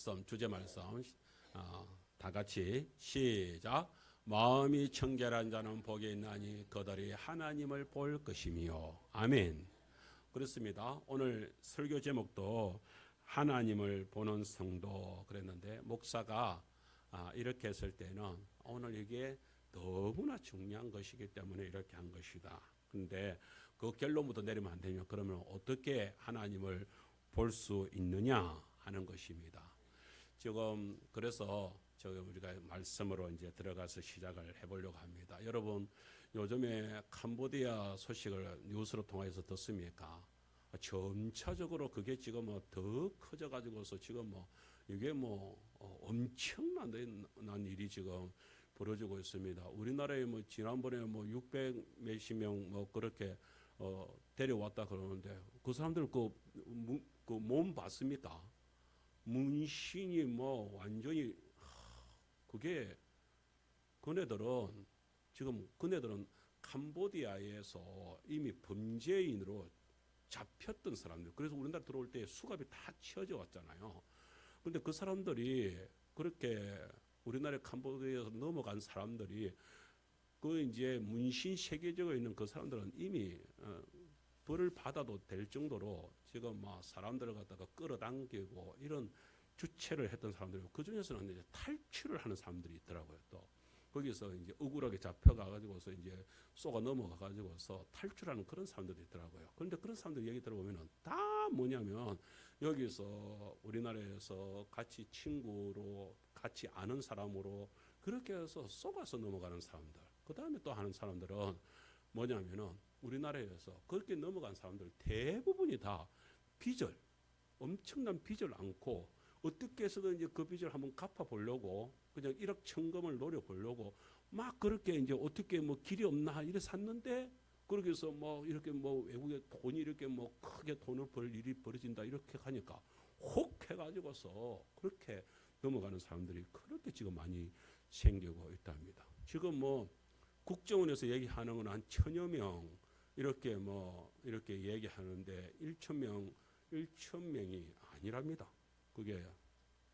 말씀, 주제 말씀 다 같이 시작. 마음이 청결한 자는 복이 있나니 그들이 하나님을 볼 것이며. 아멘. 그렇습니다. 오늘 설교 제목도 하나님을 보는 성도 그랬는데, 목사가 이렇게 했을 때는 오늘 이게 너무나 중요한 것이기 때문에 이렇게 한 것이다. 근데 그 결론부터 내리면 안 되면 그러면 어떻게 하나님을 볼 수 있느냐 하는 것입니다. 지금 그래서 우리가 말씀으로 이제 들어가서 시작을 해보려고 합니다. 여러분, 요즘에 캄보디아 소식을 뉴스로 통해서 듣습니까? 점차적으로 그게 지금 더 커져 가지고서 지금 이게 엄청난 일이 지금 벌어지고 있습니다. 우리나라에 지난번에 600 몇십 명 그렇게 데려왔다 그러는데, 그 사람들 그 몸 봤습니까? 문신이 완전히 그게 그네들은 캄보디아에서 이미 범죄인으로 잡혔던 사람들. 그래서 우리나라 들어올 때 수갑이 다 치어져 왔잖아요. 그런데 그 사람들이 그렇게 우리나라 캄보디아에서 넘어간 사람들이 그 이제 문신 새겨져 있는 그 사람들은 이미 벌을 받아도 될 정도로 지금 사람들을 갖다가 끌어당기고 이런 주체를 했던 사람들이고, 그 중에서는 이제 탈출을 하는 사람들이 있더라고요. 또 거기서 이제 억울하게 잡혀가가지고서 이제 쏘가 넘어가가지고서 탈출하는 그런 사람들이 있더라고요. 그런데 그런 사람들 얘기 들어보면은 다 뭐냐면, 여기서 우리나라에서 같이 친구로 같이 아는 사람으로 그렇게 해서 쏘가서 넘어가는 사람들. 그 다음에 또 하는 사람들은 뭐냐면은, 우리나라에서 그렇게 넘어간 사람들 대부분이 다 빚을, 엄청난 빚을 안고 어떻게 해서든 이제 그 빚을 한번 갚아보려고 그냥 1억 천금을 노려보려고 막 그렇게 이제 어떻게 길이 없나 이래 샀는데, 그렇게 해서 이렇게 외국에 돈이 이렇게 크게 돈을 벌 일이 벌어진다 이렇게 하니까 혹 해가지고서 그렇게 넘어가는 사람들이 그렇게 지금 많이 생기고 있답니다. 지금 국정원에서 얘기하는 건 한 1000여 명 이렇게 이렇게 얘기하는데 1,000명이 아니랍니다. 그게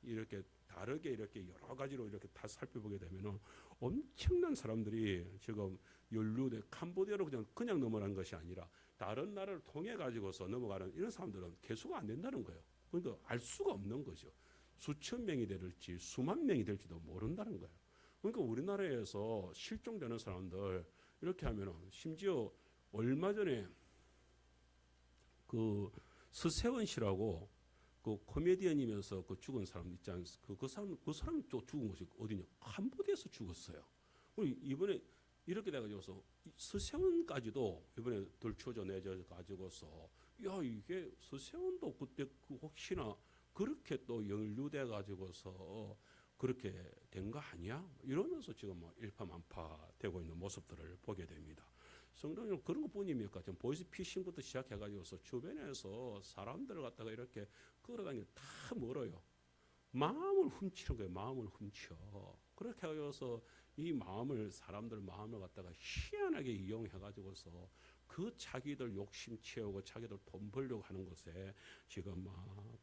이렇게 다르게 이렇게 여러 가지로 이렇게 다 살펴보게 되면은 엄청난 사람들이 지금 연루돼 캄보디아로 그냥 넘어간 것이 아니라 다른 나라를 통해 가지고서 넘어가는 이런 사람들은 개수가 안 된다는 거예요. 그러니까 알 수가 없는 거죠. 수천 명이 될지 수만 명이 될지도 모른다는 거예요. 그러니까 우리나라에서 실종되는 사람들 이렇게 하면은, 심지어 얼마 전에 그 서세원 씨라고 그 코미디언이면서 그 죽은 사람 있지 않습니까? 그 사람이 또 죽은 곳이 어디냐? 캄보디아에서 죽었어요. 이번에 이렇게 돼가지고서 서세원까지도 이번에 들추어져 내져 가지고서, 야, 이게 서세원도 그때 혹시나 그렇게 또 연루돼 가지고서 그렇게 된 거 아니야? 이러면서 지금 일파만파 되고 있는 모습들을 보게 됩니다. 성도님, 그런 것뿐입니까? 지금 보이스피싱부터 시작해가지고서 주변에서 사람들을 갖다가 이렇게 끌어다니는 다 멀어요. 마음을 훔치는 거예요. 마음을 훔쳐. 그렇게 해서 이 사람들 마음을 갖다가 희한하게 이용해가지고서 그 자기들 욕심 채우고 자기들 돈 벌려고 하는 것에 지금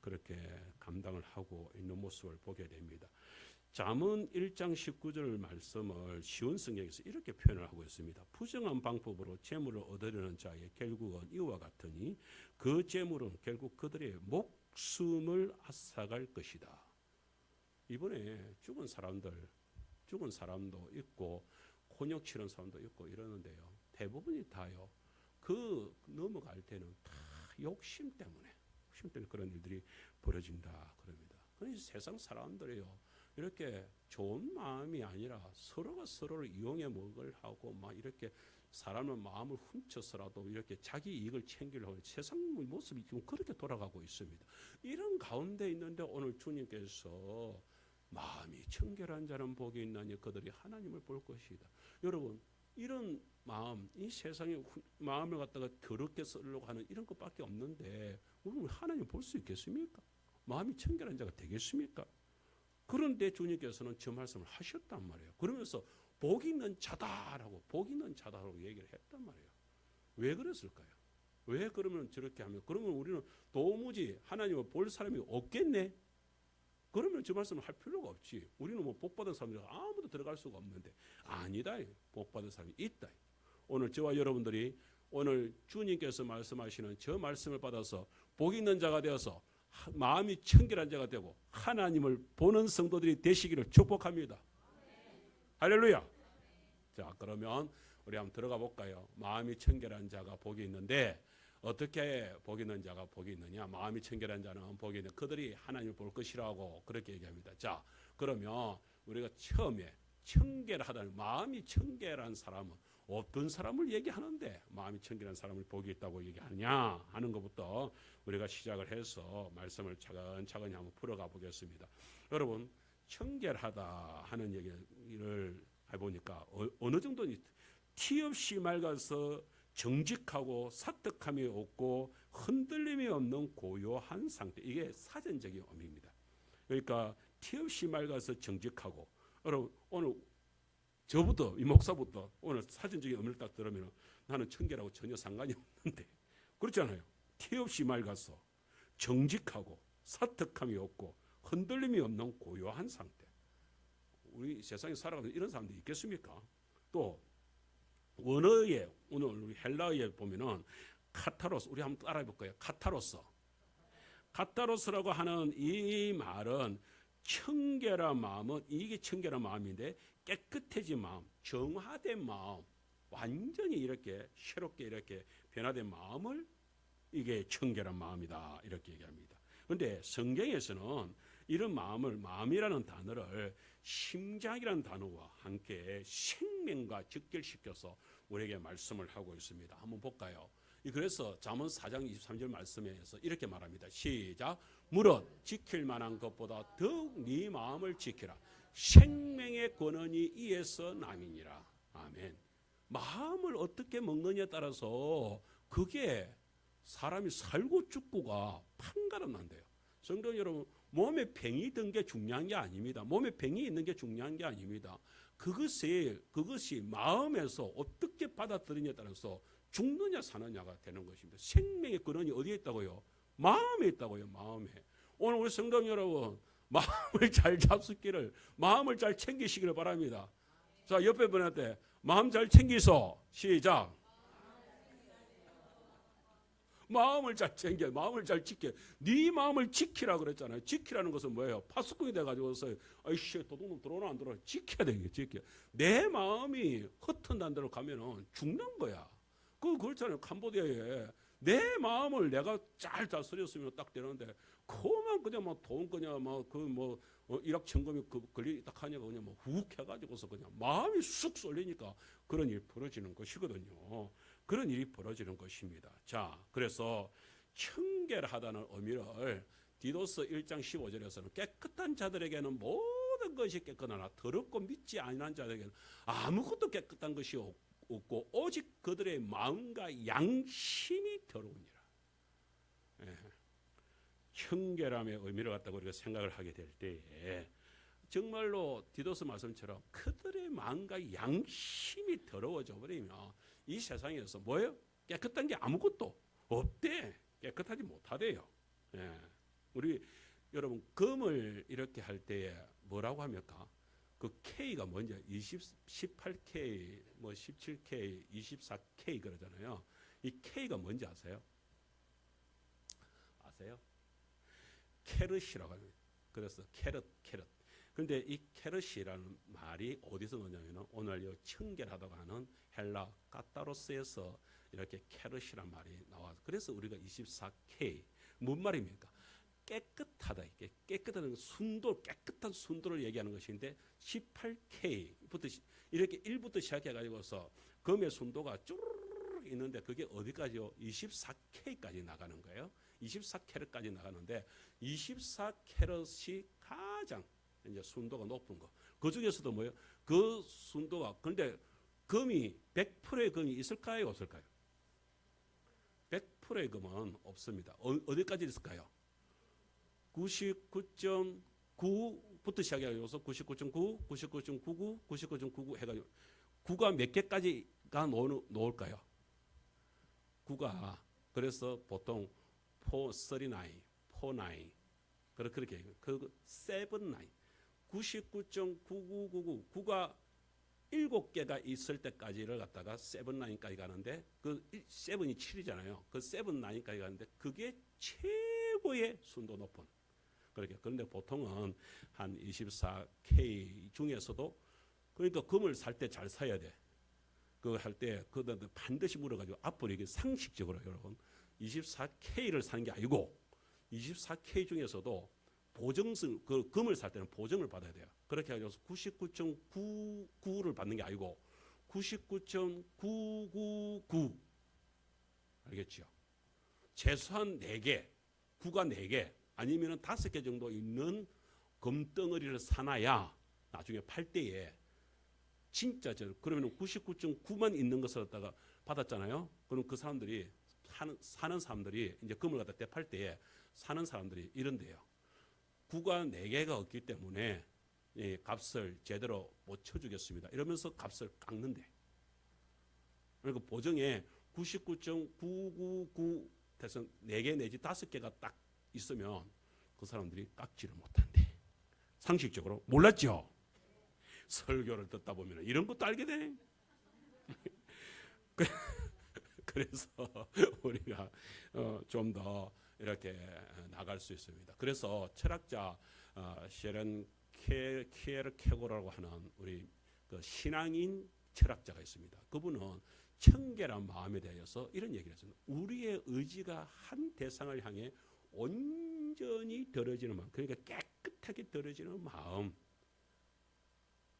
그렇게 감당을 하고 있는 모습을 보게 됩니다. 잠언 1장 19절 말씀을 쉬운 성경에서 이렇게 표현을 하고 있습니다. 부정한 방법으로 재물을 얻으려는 자의 결국은 이와 같으니 그 재물은 결국 그들의 목숨을 앗아갈 것이다. 이번에 죽은 사람도 있고 곤욕 치른 사람도 있고 이러는데요. 대부분이 다요. 그 넘어갈 때는 다 욕심 때문에 그런 일들이 벌어진다 그럽니다. 그래서 세상 사람들이요, 이렇게 좋은 마음이 아니라 서로가 서로를 이용해 먹을 하고 이렇게 사람의 마음을 훔쳐서라도 이렇게 자기 이익을 챙기려고 세상 모습이 지금 그렇게 돌아가고 있습니다. 이런 가운데 있는데 오늘 주님께서 마음이 청결한 자는 복이 있나니 그들이 하나님을 볼 것이다. 여러분, 이런 마음, 이 세상의 마음을 갖다가 더럽게 쓰려고 하는 이런 것밖에 없는데 우리는 하나님 볼 수 있겠습니까? 마음이 청결한 자가 되겠습니까? 그런데 주님께서는 저 말씀을 하셨단 말이에요. 그러면서 복 있는 자다라고 얘기를 했단 말이에요. 왜 그랬을까요? 왜 그러면 저렇게 하면, 그러면 우리는 도무지 하나님을 볼 사람이 없겠네? 그러면 저 말씀을 할 필요가 없지. 우리는 뭐 복받은 사람들 아무도 들어갈 수가 없는데. 아니다. 복받은 사람이 있다. 오늘 저와 여러분들이 오늘 주님께서 말씀하시는 저 말씀을 받아서 복 있는 자가 되어서 마음이 청결한 자가 되고 하나님을 보는 성도들이 되시기를 축복합니다. 할렐루야. 자, 그러면 우리 한번 들어가 볼까요? 마음이 청결한 자가 복이 있는데 어떻게 복 있는 자가 복이 있느냐? 마음이 청결한 자는 복이 있는 그들이 하나님을 볼 것이라고 그렇게 얘기합니다. 자, 그러면 우리가 처음에 청결하다는 마음이 청결한 사람은 어떤 사람을 얘기하는데 마음이 청결한 사람을 복이 있다고 얘기하느냐 하는 것부터 우리가 시작을 해서 말씀을 차근차근히 한번 풀어가 보겠습니다. 여러분, 청결하다 하는 얘기를 해보니까 어느 정도 티 없이 맑아서 정직하고 사특함이 없고 흔들림이 없는 고요한 상태, 이게 사전적인 의미입니다. 그러니까 티 없이 맑아서 정직하고, 여러분 오늘 저부터 이 목사부터 오늘 사전적인 의미를 딱 들으면 나는 청결하고 전혀 상관이 없는데 그렇잖아요. 티 없이 맑아서 정직하고 사특함이 없고 흔들림이 없는 고요한 상태. 우리 세상에 살아가는 이런 사람들이 있겠습니까? 또 원어에 오늘 우리 헬라어에 보면은 카타로스, 우리 한번 따라해 볼까요? 카타로스라고 하는 이 말은 청결한 마음은, 이게 청결한 마음인데 깨끗해진 마음, 정화된 마음, 완전히 이렇게 새롭게 이렇게 변화된 마음을, 이게 청결한 마음이다 이렇게 얘기합니다. 그런데 성경에서는 이런 마음을, 마음이라는 단어를 심장이라는 단어와 함께 생명과 직결시켜서 우리에게 말씀을 하고 있습니다. 한번 볼까요? 그래서 잠언 4장 23절 말씀에서 이렇게 말합니다. 시작. 무릇 지킬 만한 것보다 더욱 네 마음을 지키라. 생명의 권한이 이에서 남이니라. 아멘. 마음을 어떻게 먹느냐에 따라서 그게 사람이 살고 죽고가 판가름 난대요. 성도 여러분, 몸에 병이 든 게 중요한 게 아닙니다. 몸에 병이 있는 게 중요한 게 아닙니다. 그것이 마음에서 어떻게 받아들이냐에 따라서 죽느냐 사느냐가 되는 것입니다. 생명의 근원이 어디에 있다고요? 마음에 있다고요. 마음에. 오늘 우리 성도 여러분, 마음을 잘 잡수기를, 마음을 잘 챙기시기를 바랍니다. 자, 옆에 분한테 마음 잘 챙기소. 시작. 마음을 잘 챙겨, 마음을 잘 지켜. 네 마음을 지키라 그랬잖아요. 지키라는 것은 뭐예요? 파수꾼이 돼가지고서 아이씨 도둑놈 들어오나 안 들어오나 지켜야 되는 게 지켜. 내 마음이 허튼다는 데로 가면은 죽는 거야. 그렇잖아요. 캄보디아에 내 마음을 내가 잘 다스렸으면 딱 되는데 그만 그냥 막 돈 그냥 막 일확천금이 걸리 딱 하니까 그냥 뭐 훅 해가지고서 그냥 마음이 쑥 쏠리니까 그런 일이 벌어지는 것이거든요. 그런 일이 벌어지는 것입니다. 자, 그래서 청결하다는 의미를 디도스 1장 15절에서는 깨끗한 자들에게는 모든 것이 깨끗하나 더럽고 믿지 아니한 자들에게는 아무것도 깨끗한 것이 없고 오직 그들의 마음과 양심이 더러우니라. 예. 청결함의 의미를 갖다가 우리가 생각을 하게 될 때에 정말로 디도스 말씀처럼 그들의 마음과 양심이 더러워져 버리면 이 세상에서 뭐예요? 깨끗한 게 아무것도 없대. 깨끗하지 못하대요. 예. 우리 여러분 금을 이렇게 할 때에 뭐라고 합니까? 그 K가 뭔지 18K, 뭐 17K, 24K 그러잖아요. 이 K가 뭔지 아세요? 아세요? 캐럿이라고 합니다. 그래서 캐럿. 그런데 이 캐럿이라는 말이 어디서 나오냐면 오늘 이 청결하다고 하는 헬라 카타로스에서 이렇게 캐럿이란 말이 나와서 그래서 우리가 24K 뭔 말입니까? 깨끗하다. 이게 깨끗한 순도, 깨끗한 순도를 얘기하는 것인데 18K부터 이렇게 1부터 시작해가지고서 금의 순도가 쭈르르 있는데 그게 어디까지요? 24K까지 나가는 거예요. 24캐럿까지 나가는데 24캐럿이 가장 이제 순도가 높은 거. 그 중에서도 뭐예요? 그 순도가 근데 금이 100%의 금이 있을까요? 없을까요? 100%의 금은 없습니다. 어디까지 있을까요? 99.9부터 시작해가지고서 99.9, 99.99, 99.99 해가지고 9가 몇 개까지가 놓을까요? 9가 그래서 보통 439, 49 그렇게 그 세븐 나인 99.9999 9가 7개가 있을 때까지를 갖다가 세븐 나인까지 가는데 그 세븐이 7이잖아요. 그 세븐 나인까지 가는데 그게 최고의 순도 높은 그렇게. 그런데 보통은 한 24K 중에서도 그러니까 금을 살 때 잘 사야 돼. 그거 할 때 그거 반드시 물어가지고 앞으로 이게 상식적으로 여러분 24K를 사는 게 아니고 24K 중에서도 보증승 그 금을 살 때는 보증을 받아야 돼요. 그렇게 해서 99.99를 받는 게 아니고 99.999 알겠죠? 최소한 4개, 9가 4개 아니면은 5개 정도 있는 금덩어리를 사놔야 나중에 팔 때에 진짜 그러면 99.9만 있는 것을 갖다가 받았잖아요. 그럼 그 사람들이 사는 사람들이 이제 금을 갖다 대팔 때에 사는 사람들이 이런데요. 9가 4개가 없기 때문에 예, 값을 제대로 못 쳐주겠습니다. 이러면서 값을 깎는데. 그러니까 보증에 99.999 돼서 4개 내지 5개가 딱 있으면 그 사람들이 깎지를 못한대. 상식적으로 몰랐죠? 설교를 듣다 보면 이런 것도 알게 되네. 그래서 우리가 좀 더 이렇게 나갈 수 있습니다. 그래서 철학자 셰런 키에르케고라고 하는 우리 그 신앙인 철학자가 있습니다. 그분은 청결한 마음에 대해서 이런 얘기를 했습니다. 우리의 의지가 한 대상을 향해 온전히 들어지는 마음, 그러니까 깨끗하게 들어지는 마음,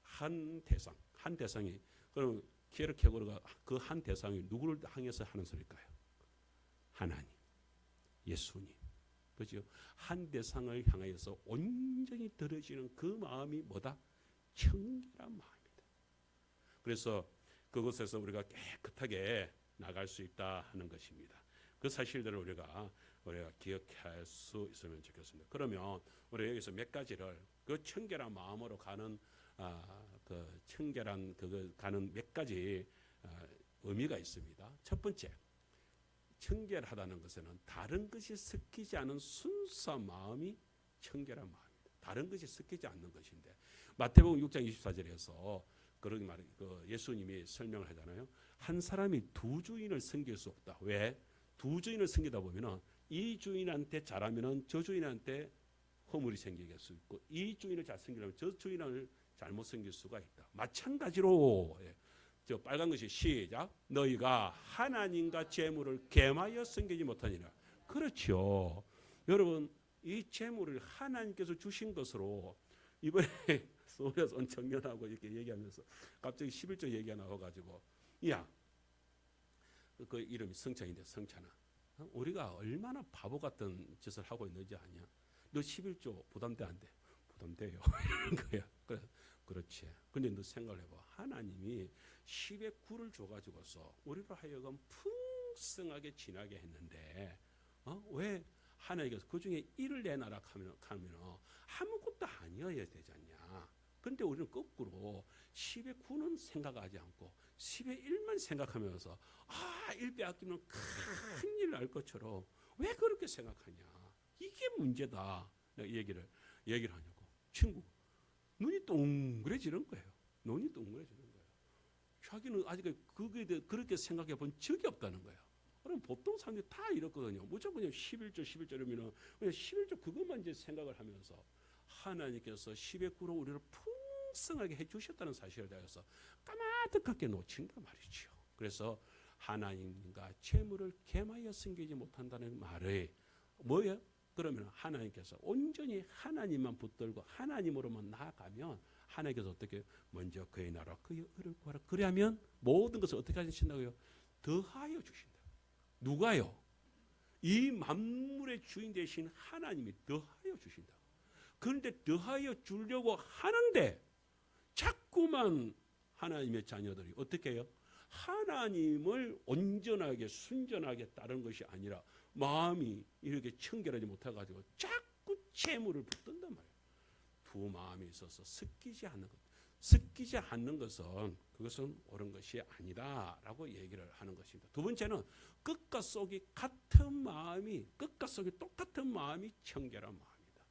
한 대상이 그럼 키에르케고르가 그 한 대상이 누구를 향해서 하는 소리일까요? 하나님, 예수님, 그렇죠? 한 대상을 향하여서 온전히 들어지는 그 마음이 뭐다? 청결한 마음이다. 그래서 그곳에서 우리가 깨끗하게 나갈 수 있다 하는 것입니다. 그 사실들을 우리가 기억할 수 있으면 좋겠습니다. 그러면 우리 여기서 몇 가지를 그 청결한 마음으로 가는 그 청결한 그거 가는 몇 가지 의미가 있습니다. 첫 번째, 청결하다는 것에는 다른 것이 섞이지 않은 순수한 마음이 청결한 마음입니다. 다른 것이 섞이지 않는 것인데 마태복음 6장 24절에서 그러기 말해 그 예수님이 설명을 하잖아요. 한 사람이 두 주인을 섬길 수 없다. 왜? 두 주인을 섬기다 보면은 이 주인한테 잘하면은 저 주인한테 허물이 생길 수 있고 이 주인을 잘 섬기려면 저 주인을 잘못 섬길 수가 있다. 마찬가지로 저 빨간 것이 시작. 너희가 하나님과 재물을 겸하여 섬기지 못하니라. 그렇죠. 여러분 이 재물을 하나님께서 주신 것으로 이번에 서울에서 온 청년하고 이렇게 얘기하면서 갑자기 11조 얘기가 나와가지고 야, 그 이름이 성찬인데 성찬아. 우리가 얼마나 바보 같은 짓을 하고 있는지 아냐. 너 11조 부담돼 안 돼? 부담돼요. 이런 거야. 그렇지. 근데 너 생각을 해봐. 하나님이 10의 9를 줘가지고서 우리로 하여금 풍성하게 지나게 했는데 왜 하나님께서 그 중에 1을 내놔라 하면 아무것도 아니어야 되지 않냐. 근데 우리는 거꾸로 10의 9는 생각하지 않고 10의 1만 생각하면서 1 빼앗기면 큰일 날 것처럼 왜 그렇게 생각하냐. 이게 문제다. 내가 얘기를 하냐고. 친구 눈이 동그래지는 거예요. 눈이 동그래지는 거예요. 자기는 아직 그렇게 생각해 본 적이 없다는 거예요. 그럼 보통 사람들이 다 이렇거든요. 무조건 그냥 11조면은 그냥 11조 그것만 이제 생각을 하면서 하나님께서 10의 9로 우리를 풍성하게 해주셨다는 사실을 대해서 까마득하게 놓친단 말이죠. 그래서 하나님과 재물을 겸하여 섬기지 못한다는 말이 뭐예요? 그러면 하나님께서 온전히 하나님만 붙들고 하나님으로만 나아가면 하나님께서 어떻게 먼저 그의 나라 그의 의를 구하라. 그러면 모든 것을 어떻게 하신다고요? 더하여 주신다. 누가요? 이 만물의 주인 되신 하나님이 더하여 주신다. 그런데 더하여 주려고 하는데 자꾸만 하나님의 자녀들이 어떻게 해요? 하나님을 온전하게 순전하게 따른 것이 아니라 마음이 이렇게 청결하지 못해가지고 자꾸 재물을 붙든단 말이에요. 두 마음이 있어서 섞이지 않는 것. 섞이지 않는 것은 그것은 옳은 것이 아니다라고 얘기를 하는 것입니다. 두 번째는 끝과 속이 같은 마음이 끝과 속이 똑같은 마음이 청결한 마음이다.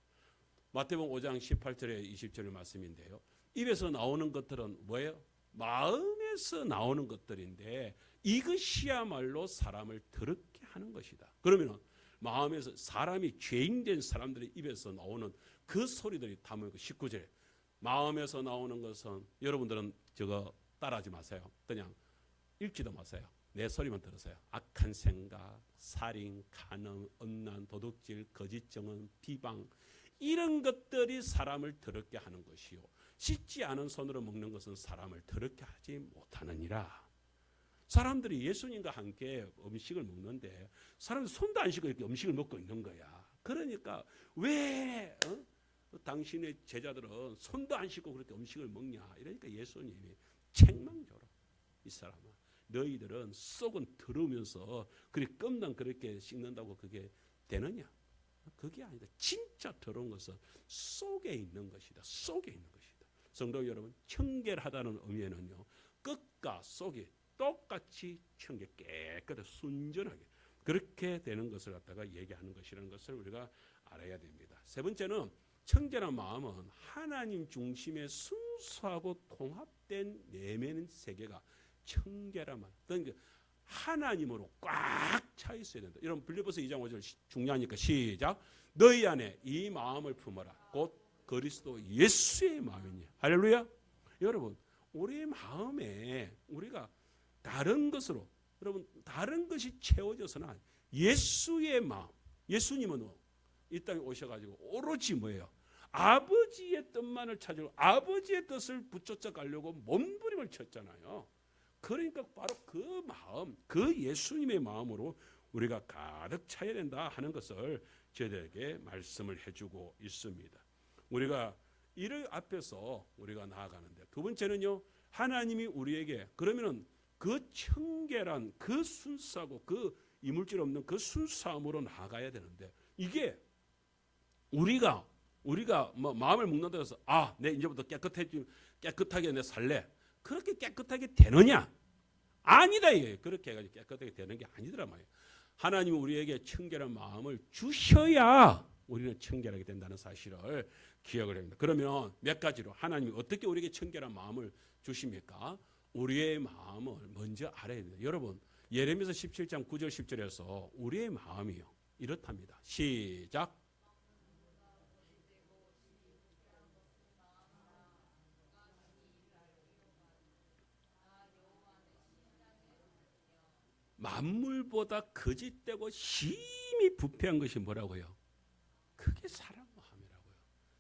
마태복음 5장 18절에 20절의 말씀인데요. 입에서 나오는 것들은 뭐예요? 마음에서 나오는 것들인데 이것이야말로 사람을 더럽게 하는 것이다. 그러면 마음에서 사람이 죄인된 사람들의 입에서 나오는 그 소리들이 담은 19절에 마음에서 나오는 것은 여러분들은 저거 따라하지 마세요. 그냥 읽지도 마세요. 내 소리만 들으세요. 악한 생각, 살인, 간음, 음란, 도둑질, 거짓 증언, 비방 이런 것들이 사람을 더럽게 하는 것이요. 씻지 않은 손으로 먹는 것은 사람을 더럽게 하지 못하느니라. 사람들이 예수님과 함께 음식을 먹는데 사람들 손도 안 씻고 이렇게 음식을 먹고 있는 거야. 그러니까 왜 당신의 제자들은 손도 안 씻고 그렇게 음식을 먹냐. 이러니까 예수님이 책망조로 이 사람아 너희들은 속은 더러우면서 그렇게 껌당 그렇게 씻는다고 그게 되느냐. 그게 아니다. 진짜 더러운 것은 속에 있는 것이다. 속에 있는 것이다. 성도 여러분, 청결하다는 의미에는요, 끝과 속이 똑같이 청결, 깨끗하게 순전하게 그렇게 되는 것을 갖다가 얘기하는 것이라는 것을 우리가 알아야 됩니다. 세 번째는 청결한 마음은 하나님 중심의 순수하고 통합된 내면 세계가 청결한 마음, 그러니까 하나님으로 꽉 차 있어야 된다. 이런 빌립보서 2장 5절 중요하니까 시작. 너희 안에 이 마음을 품어라. 곧 그리스도 예수의 마음이니. 할렐루야. 여러분, 우리 마음에 우리가 다른 것으로 여러분 다른 것이 채워져서는 예수의 마음. 예수님은 이 땅에 오셔가지고 오로지 뭐예요? 아버지의 뜻만을 찾으려고 아버지의 뜻을 붙여서 가려고 몸부림을 쳤잖아요. 그러니까 바로 그 마음, 그 예수님의 마음으로 우리가 가득 차야 된다 하는 것을 저희들에게 말씀을 해주고 있습니다. 우리가 이를 앞에서 우리가 나아가는데 두 번째는요, 하나님이 우리에게 그러면은 그 청결한 그 순수하고 그 이물질 없는 그 순수함으로 나아가야 되는데 이게 우리가 뭐 마음을 먹는다 해서 내 이제부터 깨끗하게 내 살래. 그렇게 깨끗하게 되느냐? 아니다. 예. 그렇게 해가지고 깨끗하게 되는 게 아니더라 말이에요. 하나님은 우리에게 청결한 마음을 주셔야 우리는 청결하게 된다는 사실을 기억을 합니다. 그러면 몇 가지로 하나님이 어떻게 우리에게 청결한 마음을 주십니까? 우리의 마음을 먼저 알아야 됩니다. 여러분, 예레미야서 17장 9절 10절에서 우리의 마음이요 이렇답니다. 시작. 만물보다 거짓되고 심히 부패한 것이 뭐라고요? 그게 사람 마음이라고요.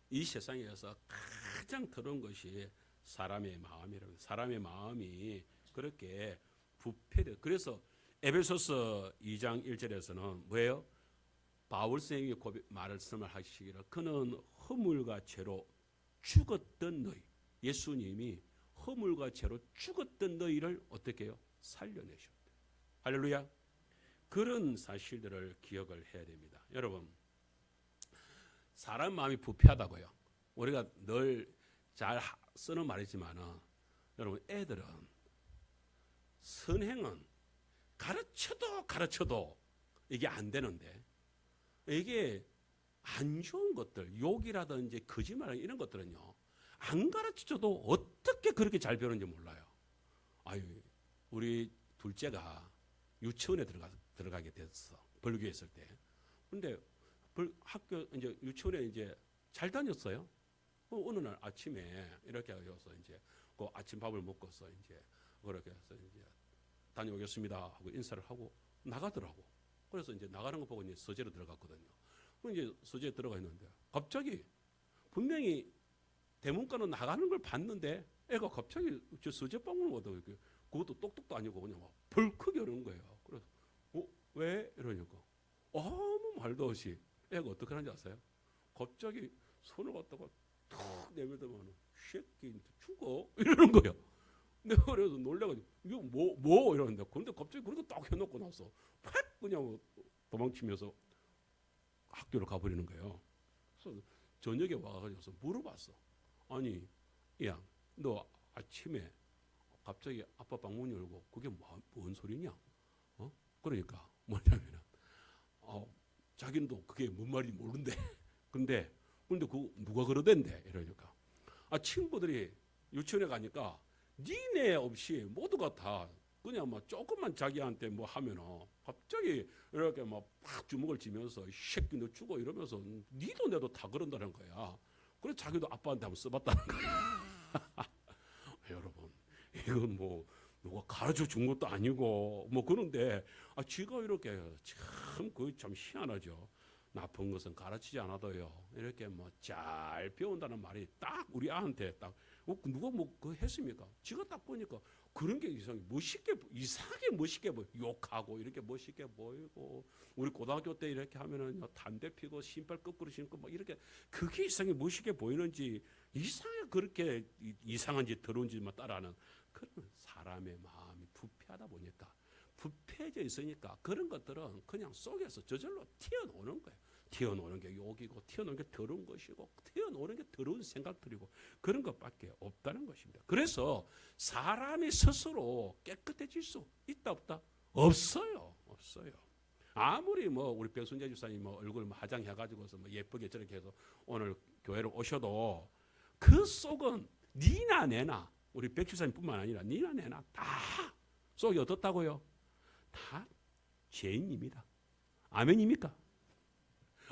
이 세상에서 가장 더러운 것이 사람의 마음이라고요. 사람의 마음이 그렇게 부패돼. 그래서 에베소서 2장 1절에서는 뭐예요? 바울 선생님이 말씀을 하시기를 그는 허물과 죄로 죽었던 너희, 예수님이 허물과 죄로 죽었던 너희를 어떻게 해요? 살려내셨다. 할렐루야. 그런 사실들을 기억을 해야 됩니다. 여러분, 사람 마음이 부패하다고요. 우리가 늘 잘 쓰는 말이지만 여러분, 애들은 선행은 가르쳐도 이게 안 되는데 이게 안 좋은 것들, 욕이라든지 거짓말 이런 것들은요 안 가르쳐줘도 어떻게 그렇게 잘 배우는지 몰라요. 우리 둘째가 유치원에 들어가게 됐어. 벌교에 있을 때. 그런데 학교 이제 유치원에 이제 잘 다녔어요. 어느 날 아침에 이렇게 해서 이제 그 아침밥을 먹고서 이제 그렇게 해서 이제 다녀오겠습니다 하고 인사를 하고 나가더라고. 그래서 이제 나가는 거 보고 이제 서재로 들어갔거든요. 그럼 이제 서재에 들어가 있는데 갑자기 분명히 대문간으로 나가는 걸 봤는데 애가 갑자기 저 서재 방문을 오다 그것도 똑똑도 아니고 그냥 막 벌컥 이러는 거예요. 그래서 왜 이러니까 아무 말도 없이 애가 어떻게 하는지 아세요? 갑자기 손을 갖다가 툭 내밀더만 새끼 죽어 이러는 거예요. 내가 그래서 놀래가지고 이거 뭐 이러는데 그런데 갑자기 그렇게 딱 해놓고 나서 팍 그냥 도망치면서 학교를 가버리는 거예요. 그래서 저녁에 와가지고 물어봤어. 아니 야, 너 아침에 갑자기 아빠 방문 열고 그게 뭔 소리냐? 그러니까 뭐냐면은 자기도 그게 뭔 말인지 모르는데 근데 그런데 그 누가 그러던데 이러니까 친구들이 유치원에 가니까 니네 없이 모두가 다 그냥 뭐 조금만 자기한테 뭐 하면은 갑자기 이렇게 막 주먹을 쥐면서 이 새끼 너 죽어 이러면서 니도 내도 다 그런다는 거야. 그래서 자기도 아빠한테 한번 써봤다는 거야. 여러분 이건 뭐 누가 가르쳐 준 것도 아니고 뭐 그런데 지가 이렇게 참 희한하죠. 나쁜 것은 가르치지 않아도요 이렇게 뭐 잘 배운다는 말이 딱 우리 아한테 딱 누가 뭐 그거 했습니까? 지가 딱 보니까 그런 게 이상하게 멋있게 욕하고 이렇게 멋있게 보이고 우리 고등학교 때 이렇게 하면은 담배 피고 신발 거꾸로 신고 막 이렇게 그게 이상하게 멋있게 보이는지 이상하게 그렇게 이상한지 더러운지 따라하는 그런 사람의 마음이 부패하다 보니까 부패해져 있으니까 그런 것들은 그냥 속에서 저절로 튀어나오는 거예요. 튀어나오는 게 욕이고 튀어나오는 게 더러운 것이고 튀어나오는 게 더러운 생각들이고 그런 것밖에 없다는 것입니다. 그래서 사람이 스스로 깨끗해질 수 있다 없다? 없어요. 아무리 우리 백순재 주사님 얼굴 화장해가지고서 예쁘게 저렇게 해서 오늘 교회로 오셔도 그 속은 니나 내나 우리 백 주사님뿐만 아니라 니나 내나 다 속이 어떻다고요? 다 죄인입니다. 아멘입니까?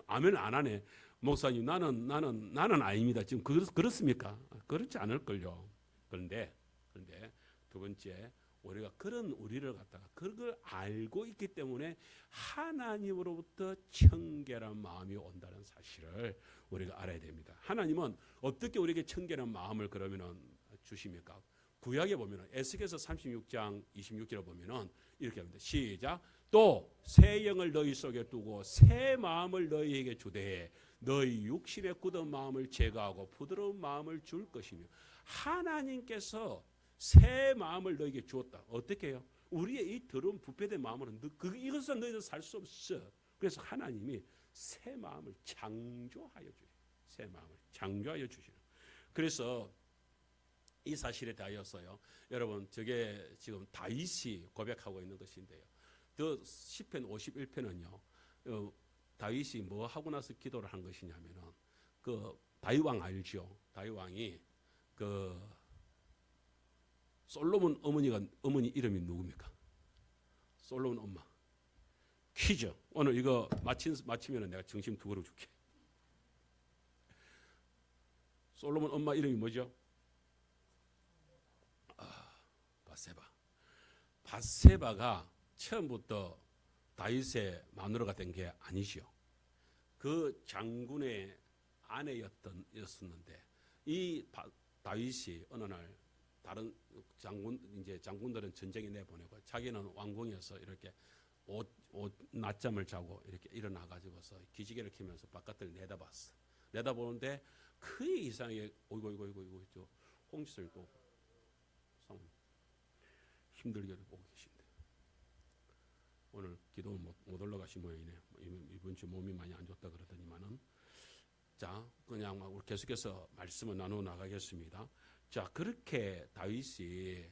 아멘 안 하네. 목사님 나는 아닙니다. 지금 그렇습니까? 그렇지 않을걸요. 그런데 두 번째 우리가 그런 우리를 갖다가 그걸 알고 있기 때문에 하나님으로부터 청결한 마음이 온다는 사실을 우리가 알아야 됩니다. 하나님은 어떻게 우리에게 청결한 마음을 그러면은 주십니까? 구약에 보면은 에스겔서 36장 26절에 보면은 이렇게 합니다. 시작. 또 새 영을 너희 속에 두고 새 마음을 너희에게 주되 너희 육신의 굳은 마음을 제거하고 부드러운 마음을 줄 것이며 하나님께서 새 마음을 너희에게 주었다. 어떻게 해요? 우리의 이 더러운 부패된 마음으로 이것은 너희들 살 수 없어. 그래서 하나님이 새 마음을 창조하여 주시는 새 마음을 창조하여 주시는. 그래서 이 사실에 대하여서요. 여러분 저게 지금 다윗이 고백하고 있는 것인데요. 더 시편 51편은요. 다윗이 뭐 하고 나서 기도를 한 것이냐면은 그 다윗 왕 알죠? 다윗 왕이 그 솔로몬 어머니 이름이 누굽니까? 솔로몬 엄마. 퀴즈. 오늘 이거 마치면은 내가 점심 2그릇 줄게. 솔로몬 엄마 이름이 뭐죠? 밧세바가 처음부터 다윗의 마누라가 된 게 아니죠. 그 장군의 아내였는데 이 다윗이 어느 날 다른 장군들은 전쟁에 내보내고 자기는 왕궁에서 이렇게 낮잠을 자고 이렇게 일어나 가지고서 기지개를 켜면서 바깥을 내다봤어. 내다보는데 그 이상하게 어이구 저 홍지선이 또 힘들게 보고 계신데 오늘 기도 못 올라가신 모양이네. 이번 주 몸이 많이 안 좋다 그러더니만은 자 그냥 우리 계속해서 말씀을 나누어 나가겠습니다. 자 그렇게 다윗이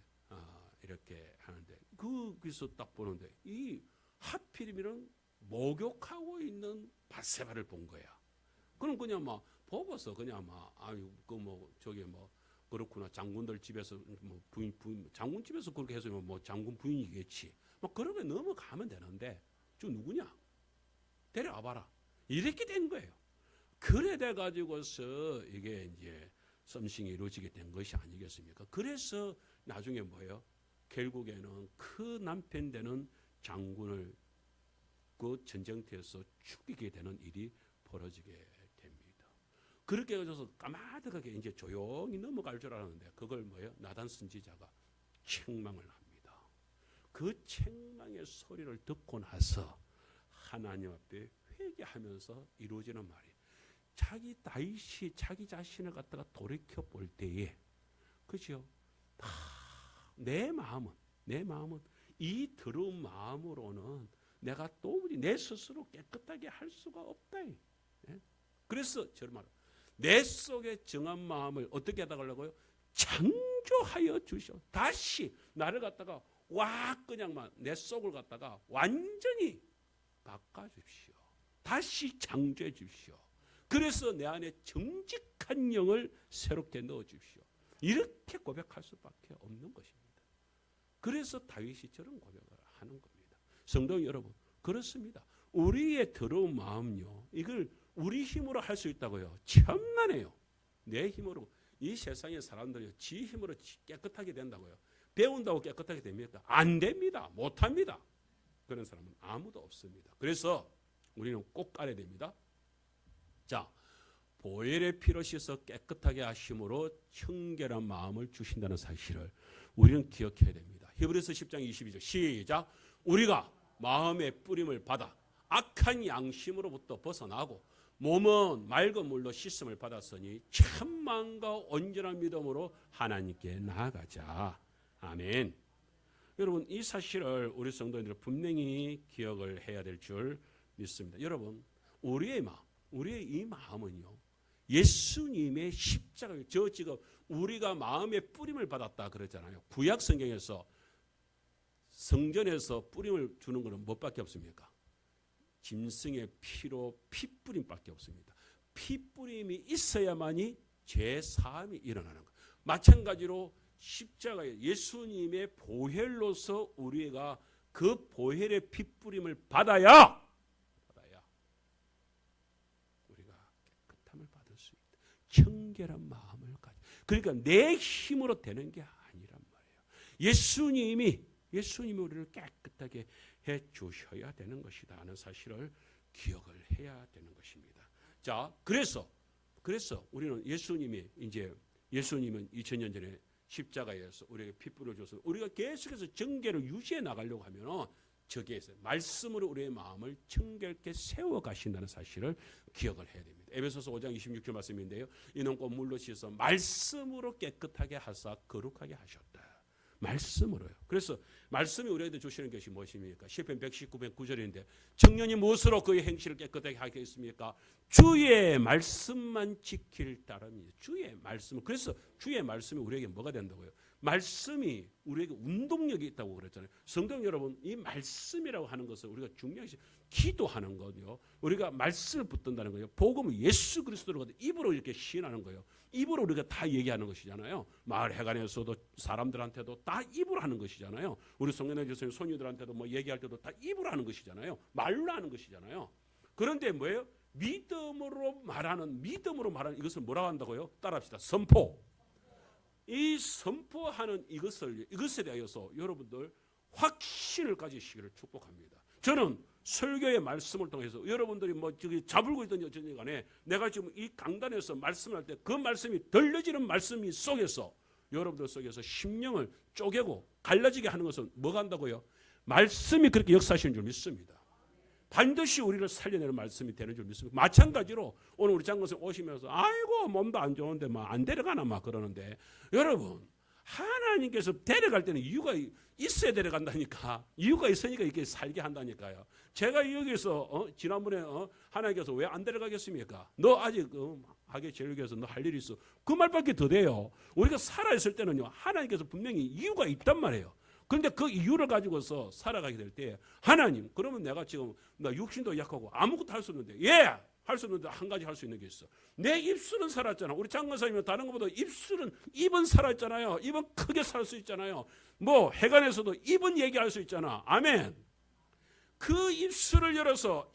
이렇게 하는데 거기서 딱 보는데 이 하필이면 목욕하고 있는 밧세바를 본 거야. 그럼 그냥 보고서 그냥 저기 그렇구나. 장군들 집에서 부인 장군 집에서 그렇게 해서 장군 부인이겠지. 그러게 넘어가면 되는데 저 누구냐? 데려와 봐라. 이렇게 된 거예요. 그래 돼 가지고서 이게 이제 썸씽이 이루어지게 된 것이 아니겠습니까? 그래서 나중에 뭐예요? 결국에는 그 남편 되는 장군을 그 전쟁터에서 죽이게 되는 일이 벌어지게 됩니다. 그렇게 해서 까마득하게 이제 조용히 넘어갈 줄 알았는데 그걸 뭐예요? 나단 선지자가 책망을 합니다. 그 책망의 소리를 듣고 나서 하나님 앞에 회개하면서 이루어지는 말이 자기 다윗이 자기 자신을 갖다가 돌이켜 볼 때에 그죠? 내 마음은 이 더러운 마음으로는 내가 도무지 내 스스로 깨끗하게 할 수가 없다. 네? 그래서 저를 말해요. 내 속에 정한 마음을 어떻게 해달라고요? 창조하여 주시오. 다시 나를 갖다가 그냥만 내 속을 갖다가 완전히 바꿔주십시오. 다시 창조해 주십시오. 그래서 내 안에 정직한 영을 새롭게 넣어주십시오. 이렇게 고백할 수밖에 없는 것입니다. 그래서 다윗이 저런 고백을 하는 겁니다. 성도 여러분, 그렇습니다. 우리의 더러운 마음요, 이걸 우리 힘으로 할 수 있다고요? 천만에요. 내 힘으로. 이 세상의 사람들이 지 힘으로 깨끗하게 된다고요? 배운다고 깨끗하게 됩니까? 안 됩니다. 못합니다. 그런 사람은 아무도 없습니다. 그래서 우리는 꼭 알아야 됩니다. 자, 보혈의 피로 씻어 깨끗하게 하심으로 청결한 마음을 주신다는 사실을 우리는 기억해야 됩니다. 히브리서 10장 22절 시작. 우리가 마음의 뿌림을 받아 악한 양심으로부터 벗어나고 몸은 맑은 물로 씻음을 받았으니 참 마음과 온전한 믿음으로 하나님께 나아가자. 아멘. 여러분, 이 사실을 우리 성도님들 분명히 기억을 해야 될 줄 믿습니다. 여러분, 우리의 이 마음은요, 예수님의 십자가예요. 저 지금 우리가 마음의 뿌림을 받았다 그러잖아요. 구약 성경에서 성전에서 뿌림을 주는 것은 뭐밖에 없습니까? 짐승의 피로 피뿌림밖에 없습니다. 피뿌림이 있어야만이 죄 사함이 일어나는 것. 마찬가지로 십자가에 예수님의 보혈로서 우리가 그 보혈의 피뿌림을 받아야 우리가 깨끗함을 받을 수 있다. 청결한 마음을 가져. 그러니까 내 힘으로 되는 게 아니란 말이에요. 예수님이 우리를 깨끗하게 해 주셔야 되는 것이다 하는 사실을 기억을 해야 되는 것입니다. 자, 그래서 우리는 예수님은 2000년 전에 십자가에서 우리에게 피 뿌려줘서 우리가 계속해서 정결을 유지해 나가려고 하면 저기에서 말씀으로 우리의 마음을 청결케 세워 가신다는 사실을 기억을 해야 됩니다. 에베소서 5장 26절 말씀인데요. 이는 곧 물로 씻어 말씀으로 깨끗하게 하사 거룩하게 하셨다. 말씀으로요. 그래서 말씀이 우리에게 주시는 것이 무엇입니까? 시편 119편 9절인데 청년이 무엇으로 그의 행실을 깨끗하게 하겠습니까? 주의 말씀만 지킬 따름이에요. 주의 말씀. 그래서 주의 말씀이 우리에게 뭐가 된다고요? 말씀이 우리에게 운동력이 있다고 그랬잖아요. 성도 여러분, 이 말씀이라고 하는 것을 우리가 중요시 기도하는 거요. 우리가 말씀을 붙든다는 거예요. 복음은 예수 그리스도로 입으로 이렇게 시인하는 거예요. 입으로 우리가 다 얘기하는 것이잖아요. 마을 회관에서도 사람들한테도 다 입으로 하는 것이잖아요. 우리 성년의 교수님 손님들한테도 뭐 얘기할 때도 다 입으로 하는 것이잖아요. 말로 하는 것이잖아요. 그런데 뭐예요? 믿음으로 말하는 이것을 뭐라고 한다고요? 따라합시다. 선포. 이 선포하는 이것에 대하여서 여러분들 확신을 가지시기를 축복합니다. 저는 설교의 말씀을 통해서 여러분들이 뭐 저기 잡을고 있던 여전히 간에 내가 지금 이 강단에서 말씀할 때 그 말씀이 들려지는 말씀이 속에서 여러분들 속에서 심령을 쪼개고 갈라지게 하는 것은 뭐가 한다고요? 말씀이 그렇게 역사하시는 줄 믿습니다. 반드시 우리를 살려내는 말씀이 되는 줄 믿습니다. 마찬가지로 오늘 우리 장로님 오시면서 아이고 몸도 안 좋은데 막 안 데려가나 막 그러는데 여러분 하나님께서 데려갈 때는 이유가 있어야 데려간다니까. 이유가 있으니까 이렇게 살게 한다니까요. 제가 여기서 지난번에 하나님께서 왜 안 데려가겠습니까? 너 아직 하게 제일교에서 너 할 일이 있어. 그 말밖에 더 돼요. 우리가 살아있을 때는요 하나님께서 분명히 이유가 있단 말이에요. 그런데 그 이유를 가지고서 살아가게 될 때 하나님 그러면 내가 지금 나 육신도 약하고 아무것도 할 수 없는데 할 수 없는데 한 가지 할 수 있는 게 있어. 내 입술은 살았잖아. 우리 장관사님은 다른 것보다 입은 살았잖아요. 입은 크게 살 수 있잖아요. 뭐 해관에서도 입은 얘기할 수 있잖아. 아멘. 그 입술을 열어서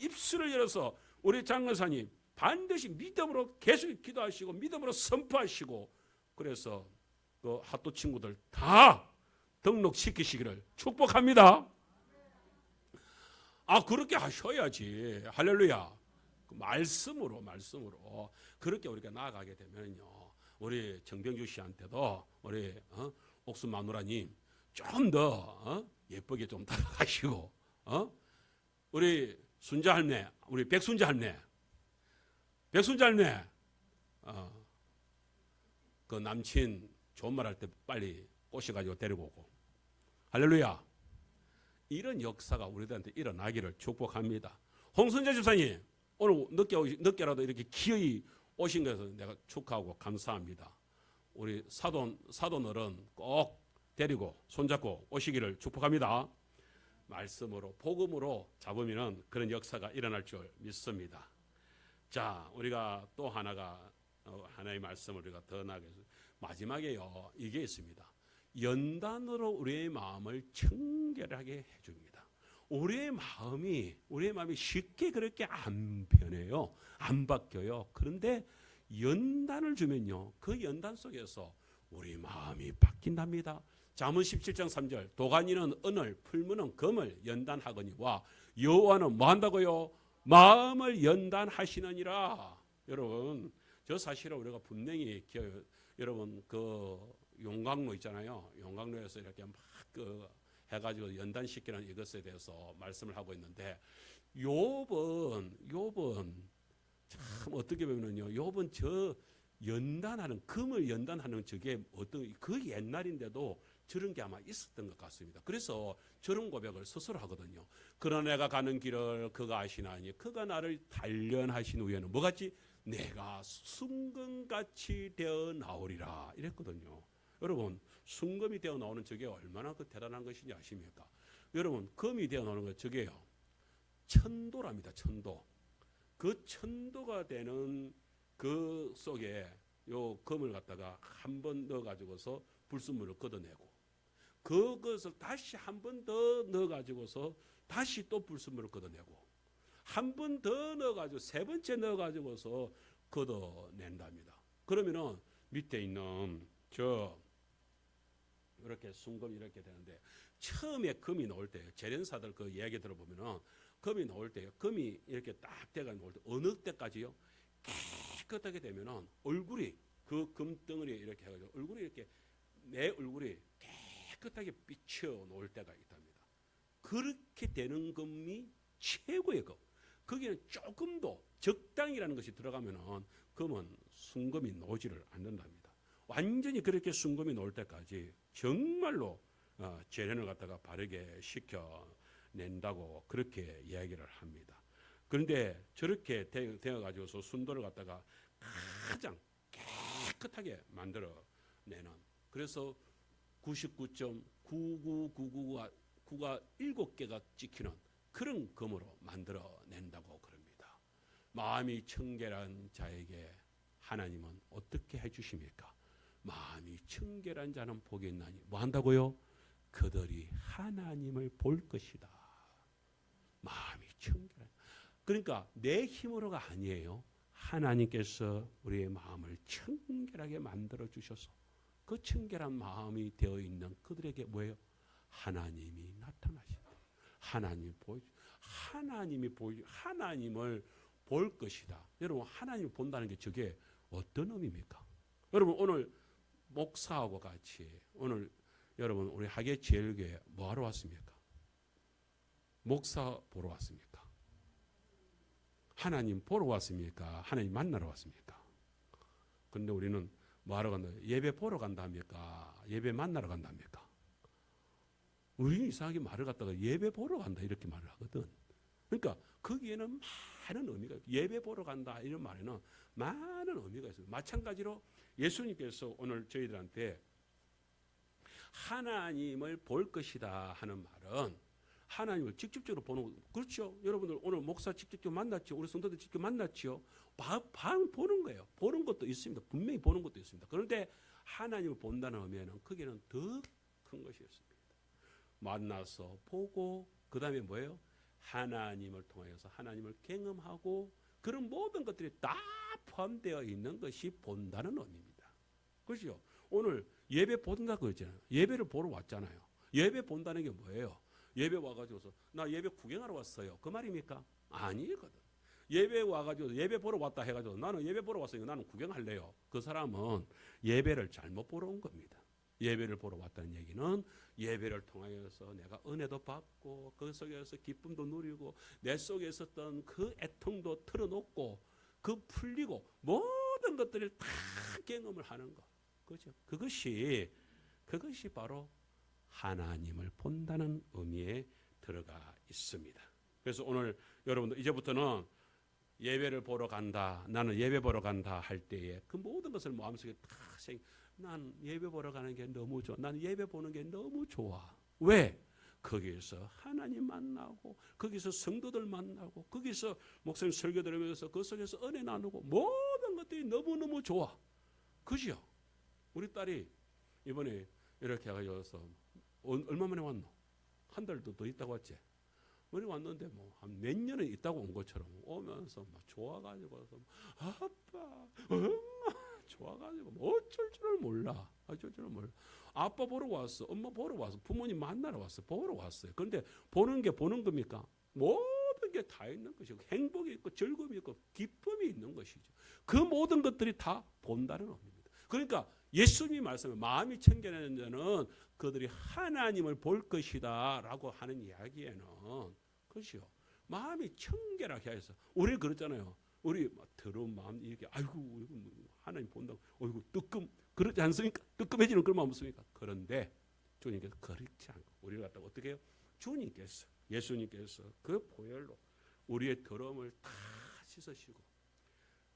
우리 장관사님 반드시 믿음으로 계속 기도하시고 믿음으로 선포하시고 그래서 그 핫도 친구들 다 등록시키시기를 축복합니다. 그렇게 하셔야지. 할렐루야. 말씀으로 그렇게 우리가 나아가게 되면요 우리 정병주 씨한테도 우리 옥순 마누라님 좀 더 예쁘게 좀 다가가시고 우리 순자 할매 우리 백순자 할매 그 남친 좋은 말 할 때 빨리 꼬셔가지고 데리고 오고 할렐루야. 이런 역사가 우리들한테 일어나기를 축복합니다. 홍순재 집사님 오늘 늦게라도 이렇게 기어이 오신 것을 내가 축하하고 감사합니다. 우리 사돈 어른 꼭 데리고 손잡고 오시기를 축복합니다. 말씀으로 복음으로 잡으면 그런 역사가 일어날 줄 믿습니다. 자, 우리가 또 하나의 말씀을 우리가 더 나가서 마지막에요. 이게 있습니다. 연단으로 우리의 마음을 청결하게 해줍니다. 우리의 마음이 쉽게 그렇게 안 변해요. 안 바뀌어요. 그런데 연단을 주면요, 그 연단 속에서 우리 마음이 바뀐답니다. 잠언 17장 3절 도가니는 은을 풀무는 금을 연단하거니와 여호와는 뭐 한다고요? 마음을 연단하시느니라. 여러분, 저 사실은 우리가 분명히 여러분 그 용광로 있잖아요. 용광로에서 이렇게 막 해가지고 연단시키는 이것에 대해서 말씀을 하고 있는데, 욥은 참 어떻게 보면요, 욥은 저 금을 연단하는 저게 그 옛날인데도 저런 게 아마 있었던 것 같습니다. 그래서 저런 고백을 스스로 하거든요. 그러나 내가 가는 길을 그가 아시나니 그가 나를 단련하신 후에는 뭐같이 내가 순금같이 되어 나오리라 이랬거든요. 여러분, 순금이 되어 나오는 저게 얼마나 그 대단한 것인지 아십니까? 여러분, 금이 되어 나오는 것 저게요, 천도랍니다. 천도. 그 천도가 되는 그 속에 요 금을 갖다가 한 번 넣어 가지고서 불순물을 걷어내고, 그것을 다시 한 번 더 넣어 가지고서 다시 또 불순물을 걷어내고, 한 번 더 넣어 가지고 세 번째 넣어 가지고서 걷어낸답니다. 그러면은 밑에 있는 저 이렇게 순금이 이렇게 되는데, 처음에 금이 나올 때 재련사들 그 이야기 들어보면은 금이 나올 때, 금이 이렇게 딱 돼가 나올 때 어느 때까지요? 깨끗하게 되면은 얼굴이 그 금덩어리에 이렇게 해가지고 얼굴이 이렇게 내 얼굴이 깨끗하게 비쳐 놓을 때가 있답니다. 그렇게 되는 금이 최고의 금. 거기는 조금도 적당이라는 것이 들어가면은 금은 순금이 나오지를 않는답니다. 완전히 그렇게 순금이 나올 때까지 정말로 재련을 갖다가 바르게 시켜낸다고 그렇게 이야기를 합니다. 그런데 저렇게 되어가지고서 순도를 갖다가 가장 깨끗하게 만들어내는, 그래서 99.99999가 7개가 찍히는 그런 금으로 만들어낸다고 그럽니다. 마음이 청결한 자에게 하나님은 어떻게 해주십니까? 마음이 청결한 자는 복이 있나니 뭐 한다고요? 그들이 하나님을 볼 것이다. 마음이 청결한, 그러니까 내 힘으로가 아니에요. 하나님께서 우리의 마음을 청결하게 만들어 주셔서 그 청결한 마음이 되어 있는 그들에게 뭐예요? 하나님이 나타나신다. 하나님을 볼 것이다. 여러분, 하나님을 본다는 게 저게 어떤 의미입니까? 여러분, 오늘 목사하고 같이 오늘 여러분 우리 하계제일교회 뭐 하러 왔습니까? 목사 보러 왔습니까? 하나님 보러 왔습니까? 하나님 만나러 왔습니까? 근데 우리는 뭐 하러 간다? 예배 보러 간답니까? 예배 만나러 간답니까? 우리는 이상하게 말을 갖다가 예배 보러 간다 이렇게 말을 하거든. 그러니까 거기에는 많은 의미가, 예배 보러 간다 이런 말에는 많은 의미가 있어요. 마찬가지로 예수님께서 오늘 저희들한테 하나님을 볼 것이다 하는 말은 하나님을 직접적으로 보는 거, 그렇죠? 여러분들 오늘 목사 직접 만났죠? 우리 성도들 직접 만났죠? 보는 거예요. 보는 것도 있습니다. 분명히 보는 것도 있습니다. 그런데 하나님을 본다는 의미에는 거기는 더 큰 것이 있습니다. 만나서 보고 그 다음에 뭐예요? 하나님을 통해서 하나님을 경험하고, 그런 모든 것들이 다 포함되어 있는 것이 본다는 의미입니다. 그렇죠? 오늘 예배 본다 그러잖아요. 예배를 보러 왔잖아요. 예배 본다는 게 뭐예요? 예배 와가지고서 나 예배 구경하러 왔어요, 그 말입니까? 아니거든. 예배 와가지고 예배 보러 왔다 해가지고 나는 예배 보러 왔으니까 나는 구경할래요. 그 사람은 예배를 잘못 보러 온 겁니다. 예배를 보러 왔다는 얘기는 예배를 통하여서 내가 은혜도 받고 그 속에서 기쁨도 누리고 내 속에 있었던 그 애통도 털어놓고 그 풀리고 모든 것들을 다 경험을 하는 것. 그렇죠? 그것이 바로 하나님을 본다는 의미에 들어가 있습니다. 그래서 오늘 여러분들 이제부터는 예배를 보러 간다, 나는 예배 보러 간다 할 때에 그 모든 것을 마음속에 다 난 예배 보러 가는 게 너무 좋아. 난 예배 보는 게 너무 좋아. 왜? 거기에서 하나님 만나고 거기서 성도들 만나고 거기서 목사님 설교 들으면서 그 속에서 은혜 나누고 모든 것들이 너무너무 좋아. 그죠? 우리 딸이 이번에 이렇게 해가지고서 얼마 만에 왔노? 한 달도 더 있다고 왔지? 우리 왔는데 뭐 한 몇 년은 있다고 온 것처럼 오면서 막 좋아가지고 아빠, 엄마 좋아가지고 뭐 어쩔 줄을 몰라. 어쩔 줄을 몰라. 아빠 보러 왔어. 엄마 보러 왔어. 부모님 만나러 왔어. 보러 왔어요. 그런데 보는 게 보는 겁니까? 모든 게 다 있는 것이고 행복이 있고 즐거움이 있고 기쁨이 있는 것이죠. 그 모든 것들이 다 본다는 의미입니다. 그러니까 예수님이 말씀해 마음이 청결한 자는 그들이 하나님을 볼 것이다 라고 하는 이야기에는 그렇죠. 마음이 청결하게 해서 우리 그렇잖아요. 우리 더러운 마음 이렇게 아이고 하나님 본다고 어이구 뜨끔 그러지 않습니까? 뜨끔해지는 그런 마음 없습니까? 그런데 주님께서 그렇지 않고 우리를 갖다가 어떻게 해요? 주님께서 예수님께서 그 보혈로 우리의 더러움을 다 씻으시고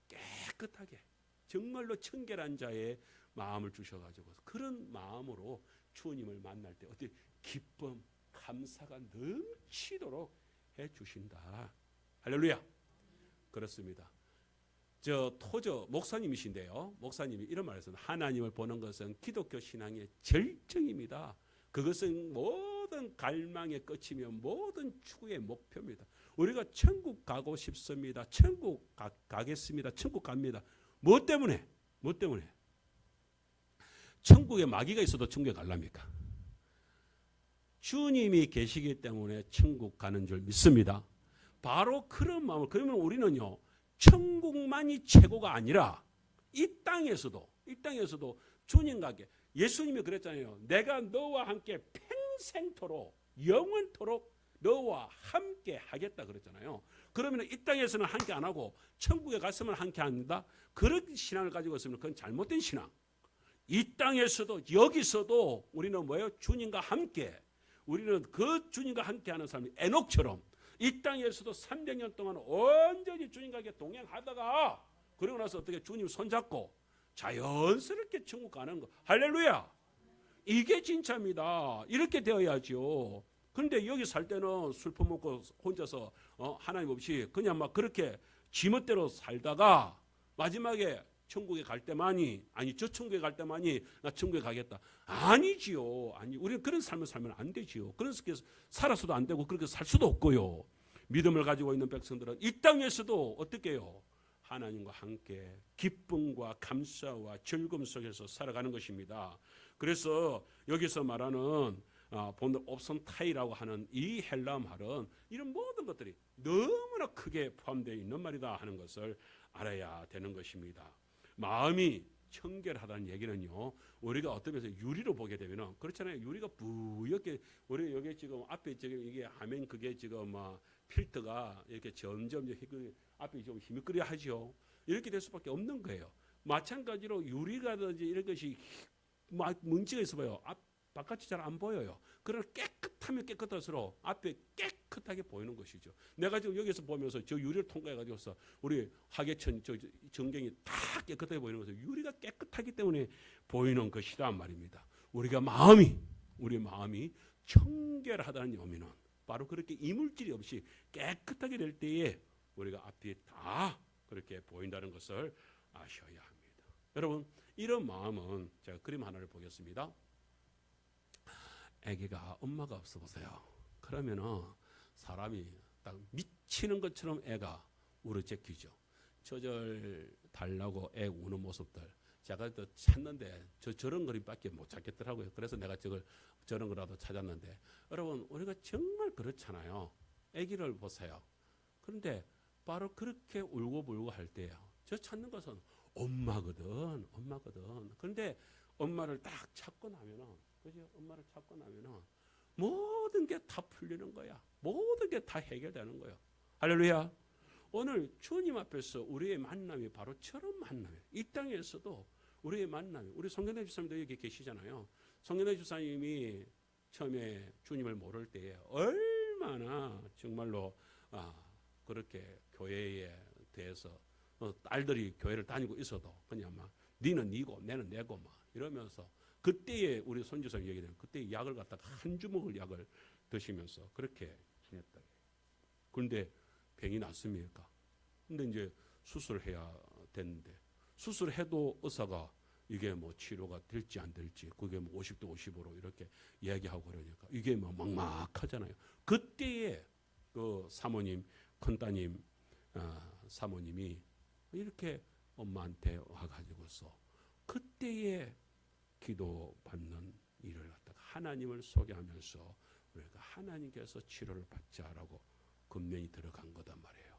깨끗하게 정말로 청결한 자의 마음을 주셔가지고 그런 마음으로 주님을 만날 때 어떻게 기쁨, 감사가 넘치도록 해주신다. 할렐루야. 그렇습니다. 저 토저 목사님이신데요. 목사님이 이런 말을 했습니다. 하나님을 보는 것은 기독교 신앙의 절정입니다. 그것은 모든 갈망의 끝이며 모든 추구의 목표입니다. 우리가 천국 가고 싶습니다. 천국 가겠습니다. 천국 갑니다. 뭐 때문에? 뭐 때문에? 천국에 마귀가 있어도 천국에 갈랍니까? 주님이 계시기 때문에 천국 가는 줄 믿습니다. 바로 그런 마음을 그러면 우리는요. 천국만이 최고가 아니라 이 땅에서도 주님과 함께 예수님이 그랬잖아요. 내가 너와 함께 평생토록 영원토록 너와 함께 하겠다 그랬잖아요. 그러면 이 땅에서는 함께 안 하고 천국에 갔으면 함께 한다. 그런 신앙을 가지고 있으면 그건 잘못된 신앙. 이 땅에서도 여기서도 우리는 뭐예요? 주님과 함께 우리는 그 주님과 함께하는 사람이 에녹처럼 이 땅에서도 300년 동안 온전히 주님과 함께 동행하다가 그러고 나서 어떻게 주님 손잡고 자연스럽게 천국 가는 거. 할렐루야. 이게 진짜입니다. 이렇게 되어야죠. 그런데 여기 살 때는 술 퍼먹고 혼자서 하나님 없이 그냥 막 그렇게 지멋대로 살다가 마지막에 천국에 갈 때만이 저 천국에 갈 때만이 나 천국에 가겠다. 아니지요. 우리는 그런 삶을 살면 안 되지요. 그렇게 살아서도 안 되고 그렇게 살 수도 없고요. 믿음을 가지고 있는 백성들은 이 땅에서도 어떻게 해요? 하나님과 함께 기쁨과 감사와 즐거움 속에서 살아가는 것입니다. 그래서 여기서 말하는 본들 옵선타이라고 하는 이 헬라 말은 이런 모든 것들이 너무나 크게 포함되어 있는 말이다 하는 것을 알아야 되는 것입니다. 마음이 청결하다는 얘기는요. 우리가 어떤 면에서 유리로 보게 되면은 그렇잖아요. 유리가 뿌옇게 우리 여기 지금 앞에 지금 이게 화면 그게 지금 필터가 이렇게 점점 앞에 좀 희미끄려 하죠. 이렇게 될 수밖에 없는 거예요. 마찬가지로 유리가든지 이런 것이 먼지가 있어봐요. 바깥이 잘 안 보여요. 그러나 깨끗하면 깨끗할수록 앞에 깨끗하게 보이는 것이죠. 내가 지금 여기서 보면서 저 유리를 통과해가지고서 우리 화개천 전경이 다 깨끗하게 보이는 것은 유리가 깨끗하기 때문에 보이는 것이란 말입니다. 우리 마음이 청결하다는 의미는 바로 그렇게 이물질이 없이 깨끗하게 될 때에 우리가 앞이 다 그렇게 보인다는 것을 아셔야 합니다. 여러분 이런 마음은 제가 그림 하나를 보겠습니다. 아기가 엄마가 없어 보세요. 그러면은 사람이 딱 미치는 것처럼 애가 울어제끼죠. 저절 달라고 애 우는 모습들 제가 또 찾는데 저런 그림밖에 못 찾겠더라고요. 그래서 내가 저런 거라도 찾았는데 여러분 우리가 정말 그렇잖아요. 아기를 보세요. 그런데 바로 그렇게 울고불고 할 때요. 저 찾는 것은 엄마거든. 그런데 엄마를 딱 찾고 나면은 그죠? 엄마를 찾고 나면은 모든 게 다 풀리는 거야. 모든 게 다 해결되는 거야. 할렐루야. 오늘 주님 앞에서 우리의 만남이 바로 저런 만남이에요. 이 땅에서도 우리의 만남이 우리 송경래 주사님도 여기 계시잖아요. 송경래 주사님이 처음에 주님을 모를 때에 얼마나 정말로 그렇게 교회에 대해서 딸들이 교회를 다니고 있어도 그냥 막 니는 니고 내는 내고 막 이러면서 그때에 우리 손주상 얘기되면 그때 약을 갖다가 한 주먹을 약을 드시면서 그렇게 지냈다. 그런데 병이 났습니까? 근데 이제 수술해야 됐는데 수술해도 의사가 이게 뭐 치료가 될지 안 될지 그게 뭐 50대 50으로 이렇게 이야기하고 그러니까 이게 막 막막하잖아요. 그때에 그 사모님 큰따님 사모님이 이렇게 엄마한테 와가지고서 그때에 기도받는 일을 갖다가 하나님을 소개하면서 우리가 하나님께서 치료를 받자라고 금면이 들어간 거단 말이에요.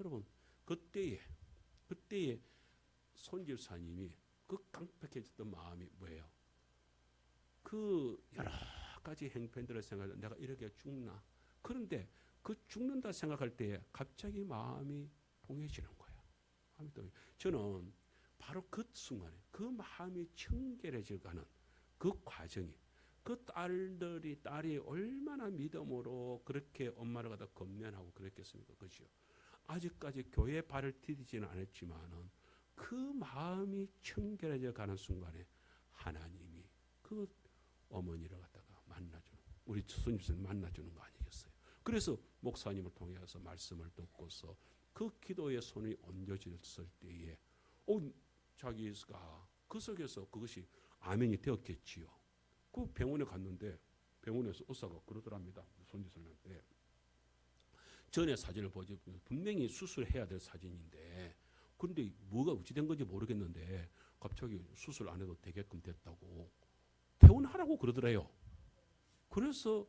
여러분 그때에 손집사님이 그 깡패해졌던 마음이 뭐예요? 그 여러 가지 행편들을 생각해 내가 이렇게 죽나? 그런데 그 죽는다 생각할 때에 갑자기 마음이 동해지는 거예요. 저는 바로 그 순간에 그 마음이 청결해져 가는 그 과정이 그 딸이 얼마나 믿음으로 그렇게 엄마를 갖다 검면하고 그랬겠습니까? 그죠? 아직까지 교회에 발을 디디지는 않았지만은 그 마음이 청결해져 가는 순간에 하나님이 그 어머니를 갖다가 만나주는 우리 손님을 만나주는 거 아니겠어요? 그래서 목사님을 통해서 말씀을 듣고서 그 기도의 손이 얹어졌을 때에 자기가 그 속에서 그것이 아멘이 되었겠지요. 그 병원에 갔는데 병원에서 의사가 그러더랍니다. 손지선한테 전에 사진을 보지 분명히 수술해야 될 사진인데 그런데 뭐가 어찌된 건지 모르겠는데 갑자기 수술 안 해도 되게끔 됐다고 퇴원하라고 그러더래요. 그래서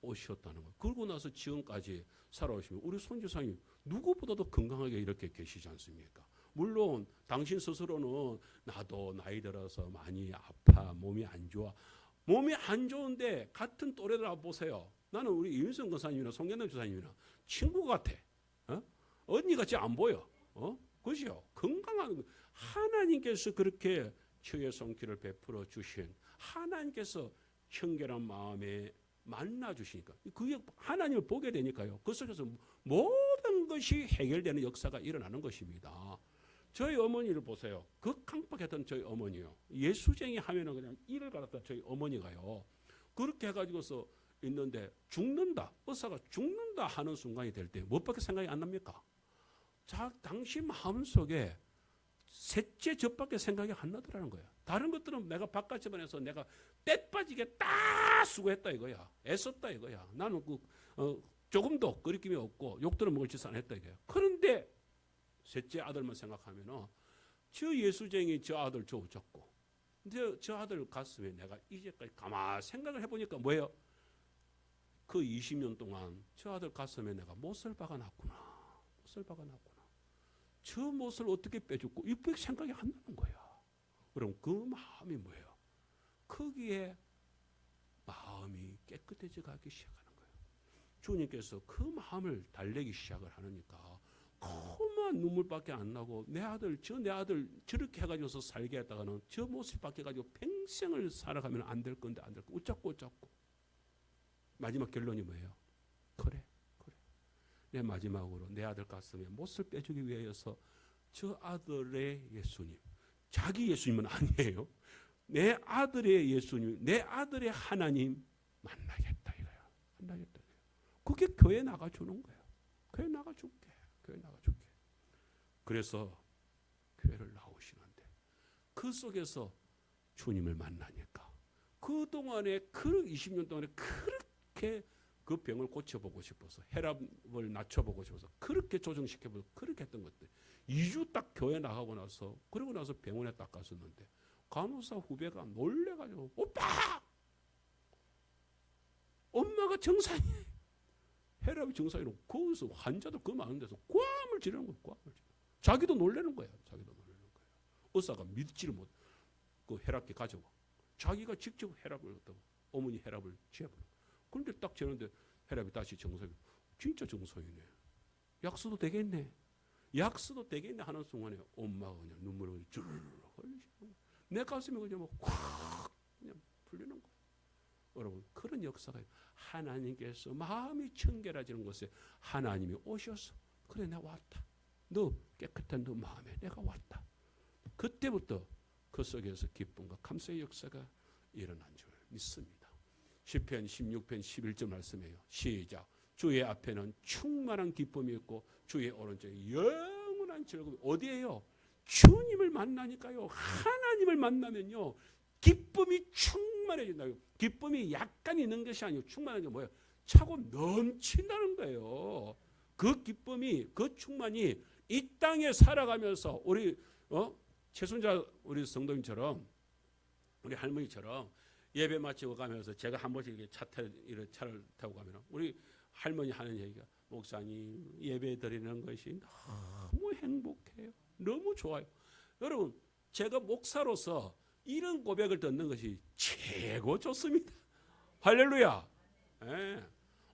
오셨다는 거예요. 그러고 나서 지금까지 살아오시면 우리 손주상이 누구보다도 건강하게 이렇게 계시지 않습니까? 물론 당신 스스로는 나도 나이 들어서 많이 아파 몸이 안 좋아. 몸이 안 좋은데 같은 또래들 보세요. 나는 우리 이윤성 권사님이나 송현남 주사님이나 친구 같아. 언니 같이 안 보여. 그죠? 건강한 하나님께서 그렇게 치유의 손길을 베풀어 주신 하나님께서 청결한 마음에 만나 주시니까 그게 하나님을 보게 되니까요. 그 속에서 모든 것이 해결되는 역사가 일어나는 것입니다. 저희 어머니를 보세요. 극강박했던 저희 어머니요. 예수쟁이 하면은 그냥 이를 갈았다 저희 어머니가요. 그렇게 해가지고서 있는데 죽는다. 의사가 죽는다 하는 순간이 될 때 무엇밖에 생각이 안 납니까? 당신 마음속에 셋째 젖밖에 생각이 안 나더라는 거야. 다른 것들은 내가 바깥 집안에서 내가 때 빠지게 다 수고했다 이거야. 애썼다 이거야. 나는 조금도 거리낌이 없고 욕들을 먹을 짓 안 했다 이거야. 그런데 셋째 아들만 생각하면은 저 예수쟁이 저 아들 저 어쩌고 저 아들 가슴에 내가 이제까지 가만 생각을 해보니까 뭐예요? 그 20년 동안 저 아들 가슴에 내가 못을 박아놨구나. 못을 박아놨구나. 저 못을 어떻게 빼줬고 이쁘게 생각이 안 나는 거야. 그럼 그 마음이 뭐예요? 거기에 마음이 깨끗해져 가기 시작하는 거예요. 주님께서 그 마음을 달래기 시작을 하니까 그만 눈물밖에 안 나고 내 아들 저렇게 해가지고서 살게 했다가는 저 모습밖에 가지고 평생을 살아가면 안 될 건데 안 될 거 어쩌고 마지막 결론이 뭐예요? 그래 내 마지막으로 내 아들 가슴에 못을 빼주기 위해서 저 아들의 예수님 자기 예수님은 아니에요. 내 아들의 예수님 내 아들의 하나님 만나겠다 이거야. 만나겠다. 그게 교회 나가주는 거예요. 교회 나가줄게. 그래서 교회를 나오시는데 그 속에서 주님을 만나니까 그동안에 그 20년 동안에 그렇게 그 병을 고쳐보고 싶어서 혈압을 낮춰보고 싶어서 그렇게 조정시켜보고 그렇게 했던 것들 2주 딱 교회 나가고 나서 그러고 나서 병원에 딱 갔었는데 간호사 후배가 놀래가지고 오빠! 엄마가 정상이 혈압이 정상이로 거기서 환자들 그 많은 데서 꽝을 지르는 거예요. 꽝을 지르는 거예요. 자기도 놀라는 거예요. 의사가 믿지를 못. 그 혈압계 가져와. 자기가 직접 혈압을 갖다가 어머니 혈압을 재보는. 그런데 딱 재는데 혈압이 다시 정상이. 진짜 정상이네. 약수도 되겠네. 하는 순간에 엄마가 그냥 눈물을 주르르 흘리시는 내 가슴이 그냥 확 그냥 풀리는 거예요. 여러분 그런 역사가 하나님께서 마음이 청결해지는 것에 하나님이 오셔서 그래 내가 왔다. 너 깨끗한 너 마음에 내가 왔다. 그때부터 그 속에서 기쁨과 감사의 역사가 일어난 줄 믿습니다. 시편 16편 11절 말씀이에요. 시작. 주의 앞에는 충만한 기쁨이 있고 주의 오른쪽에 영원한 즐거움이 어디에요? 주님을 만나니까요. 하나님을 만나면요. 기쁨이 충만해진다요. 기쁨이 약간 있는 것이 아니고 충만한 게 뭐예요? 차고 넘친다는 거예요. 그 기쁨이, 그 충만이 이 땅에 살아가면서 우리 최순자 우리 성도님처럼 우리 할머니처럼 예배 마치고 가면서 제가 한 번씩 이렇게 차를 타고 가면 우리 할머니 하는 얘기가 목사님 예배 드리는 것이 너무 행복해요. 너무 좋아요. 여러분 제가 목사로서 이런 고백을 듣는 것이 최고 좋습니다. 할렐루야. 네.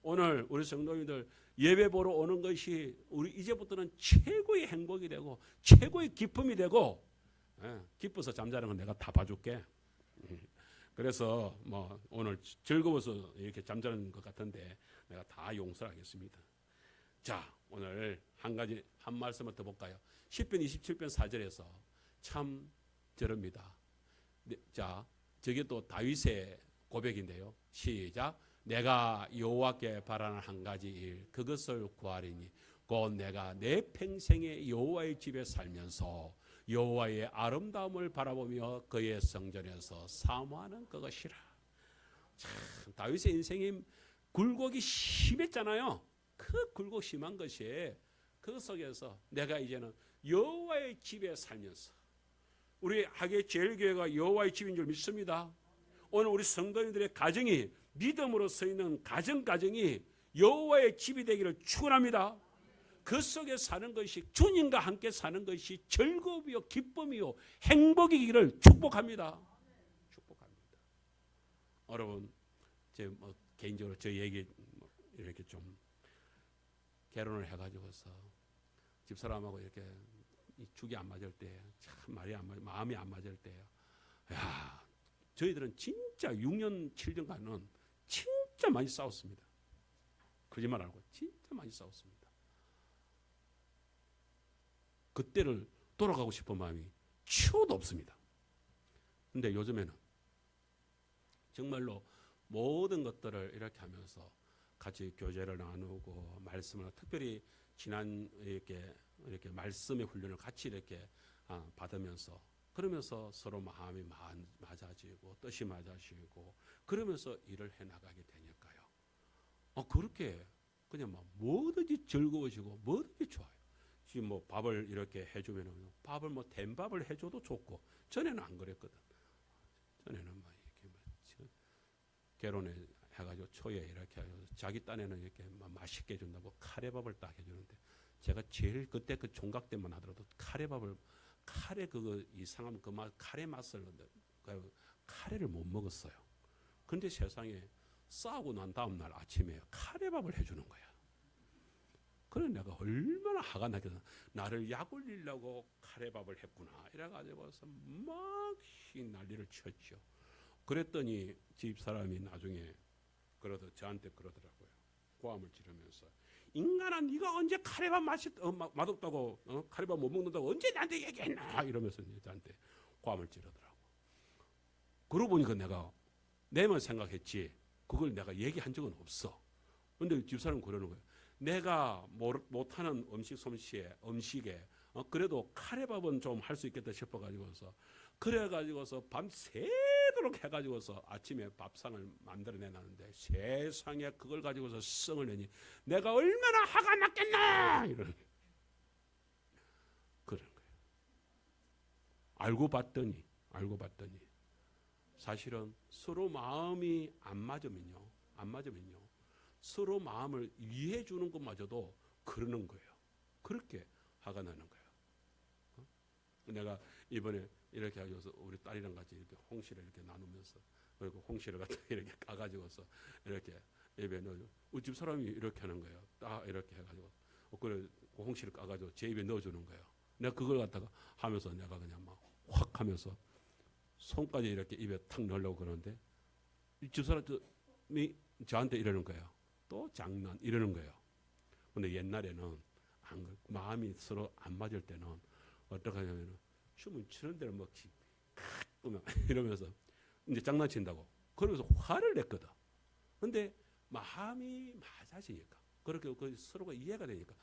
오늘 우리 성도님들 예배 보러 오는 것이 우리 이제부터는 최고의 행복이 되고 최고의 기쁨이 되고 기뻐서 잠자는 건 내가 다 봐줄게. 그래서 뭐 오늘 즐거워서 이렇게 잠자는 것 같은데 내가 다 용서하겠습니다. 자, 오늘 한 말씀을 더 볼까요? 시편 27편 4절에서 참 저럽니다. 자, 저게 또 다윗의 고백인데요. 시작. 내가 여호와께 바라는 한 가지 일 그것을 구하리니 곧 내가 내 평생에 여호와의 집에 살면서 여호와의 아름다움을 바라보며 그의 성전에서 사모하는 그것이라. 참 다윗의 인생이 굴곡이 심했잖아요. 그 굴곡 심한 것이 그 속에서 내가 이제는 여호와의 집에 살면서 우리 하계 제일교회가 여호와의 집인 줄 믿습니다. 오늘 우리 성도님들의 가정이 믿음으로 서 있는 가정이 여호와의 집이 되기를 축원합니다. 그 속에 사는 것이 주님과 함께 사는 것이 즐거움이요 기쁨이요 행복이기를 축복합니다. 축복합니다. 여러분 제 개인적으로 저 얘기 이렇게 좀 결혼을 해가지고서 집사람하고 이렇게 죽이 안 맞을 때 참 마음이 안 맞을 때 야 저희들은 진짜 6년 7년간은 진짜 많이 싸웠습니다. 거짓말 안 하고 진짜 많이 싸웠습니다. 그때를 돌아가고 싶은 마음이 치워도 없습니다. 근데 요즘에는 정말로 모든 것들을 이렇게 하면서 같이 교제를 나누고 말씀을 특별히 지난 이렇게 말씀의 훈련을 같이 이렇게 받으면서 그러면서 서로 마음이 맞아지고 뜻이 맞아지고 그러면서 일을 해나가게 되니까요. 그렇게 그냥 막 뭐든지 즐거워지고 뭐든지 좋아요. 지금 뭐 밥을 이렇게 해주면 밥을 뭐 된밥을 해줘도 좋고 전에는 안 그랬거든. 전에는 막 이렇게 결혼해 해가지고 초에 이렇게 해가지고 자기 딴에는 이렇게 막 맛있게 해준다고 카레밥을 딱 해주는데 제가 제일 그때 그 총각 때만 하더라도 카레 그거 이상한 그 맛 카레 맛을 카레를 못 먹었어요. 근데 세상에 싸우고 난 다음 날 아침에 카레밥을 해주는 거야. 그래 내가 얼마나 화가 나겠어. 나를 약 올리려고 카레밥을 했구나. 이래가지고서 막 난리를 쳤죠. 그랬더니 집사람이 나중에 저한테 그러더라고요. 고함을 지르면서 인간아 네가 언제 카레밥 맛없다고 카레밥 못 먹는다고 언제 나한테 얘기했나 이러면서 저한테 고함을 지르더라고. 그러고 보니까 내가 내만 생각했지 그걸 내가 얘기한 적은 없어. 근데 집사람은 그러는 거예요. 내가 못하는 음식 솜씨에 음식에 그래도 카레밥은 좀 할 수 있겠다 싶어가지고서 그래가지고서 밤새도록 해가지고서 아침에 밥상을 만들어내놨는데 세상에 그걸 가지고서 성을 내니 내가 얼마나 화가 났겠나 이런 그런 거예요. 알고 봤더니 사실은 서로 마음이 안 맞으면요 서로 마음을 이해해 주는 것마저도 그러는 거예요. 그렇게 화가 나는 거예요. 내가 이번에 이렇게 하고서 우리 딸이랑 같이 이렇게 홍시를 이렇게 나누면서 그리고 홍시를 갖다 이렇게 까가지고서 이렇게 입에 넣어줘. 우리 집 사람이 이렇게 하는 거예요. 딱 이렇게 해가지고 그래 홍시를 까가지고 제 입에 넣어주는 거예요. 내가 그걸 갖다가 하면서 내가 그냥 막 확 하면서 손까지 이렇게 입에 탁 넣으려고 그러는데 집 사람이 저한테 이러는 거예요. 또 장난 이러는 거예요. 근데 옛날에는 마음이 서로 안 맞을 때는 어떻게 하냐면 춤을 추는 대로 먹지 이러면서 이제 장난친다고. 그러면서 화를 냈거든. 근데 마음이 맞아지니까 그렇게 서로가 이해가 되니까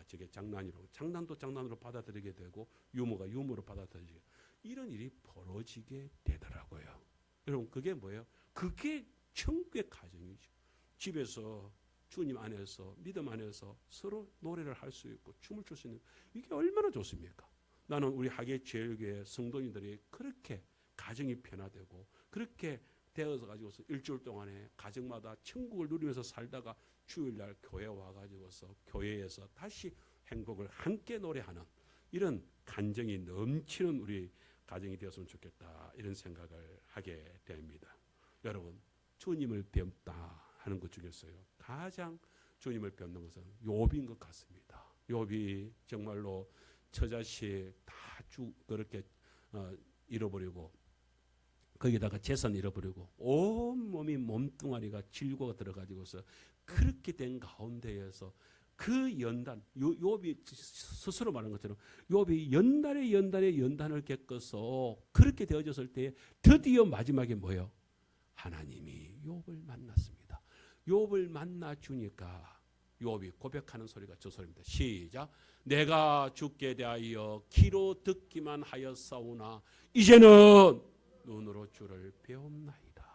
저게 장난이라고 장난도 장난으로 받아들이게 되고 유머가 유머로 받아들이게 이런 일이 벌어지게 되더라고요. 여러분 그게 뭐예요? 그게 천국의 가정이죠. 집에서 주님 안에서 믿음 안에서 서로 노래를 할 수 있고 춤을 출 수 있는 이게 얼마나 좋습니까? 나는 우리 하계제일교회 성도님들이 그렇게 가정이 변화되고 그렇게 되어서 가지고서 일주일 동안에 가정마다 천국을 누리면서 살다가 주일날 교회 와가지고서 교회에서 다시 행복을 함께 노래하는 이런 간정이 넘치는 우리 가정이 되었으면 좋겠다 이런 생각을 하게 됩니다. 여러분 주님을 배웠다 하는 것 중에서요 가장 주님을 배우는 것은 욥인 것 같습니다. 욥이 정말로 처자식 다 그렇게 잃어버리고 거기다가 재산 잃어버리고 온몸이 몸뚱아리가 질고가 들어가지고서 그렇게 된 가운데에서 그 연단 욥이 스스로 말한 것처럼 욥이 연단을 겪어서 그렇게 되어졌을 때 드디어 마지막에 뭐예요? 하나님이 욥을 만났습니다. 욥을 만나 주니까 욥이 고백하는 소리가 저 소리입니다. 시작. 내가 주께 대하여 귀로 듣기만 하였사오나 이제는 눈으로 주를 배움나이다.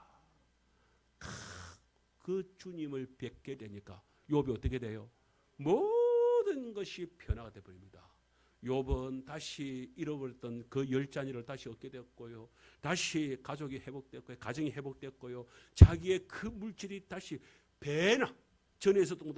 그 주님을 뵙게 되니까 욥이 어떻게 돼요? 모든 것이 변화가 되어버립니다. 욥은 다시 잃어버렸던 그 열잔이를 다시 얻게 되었고요. 다시 가족이 회복됐고요. 가정이 회복됐고요. 자기의 그 물질이 다시 배나 전에서도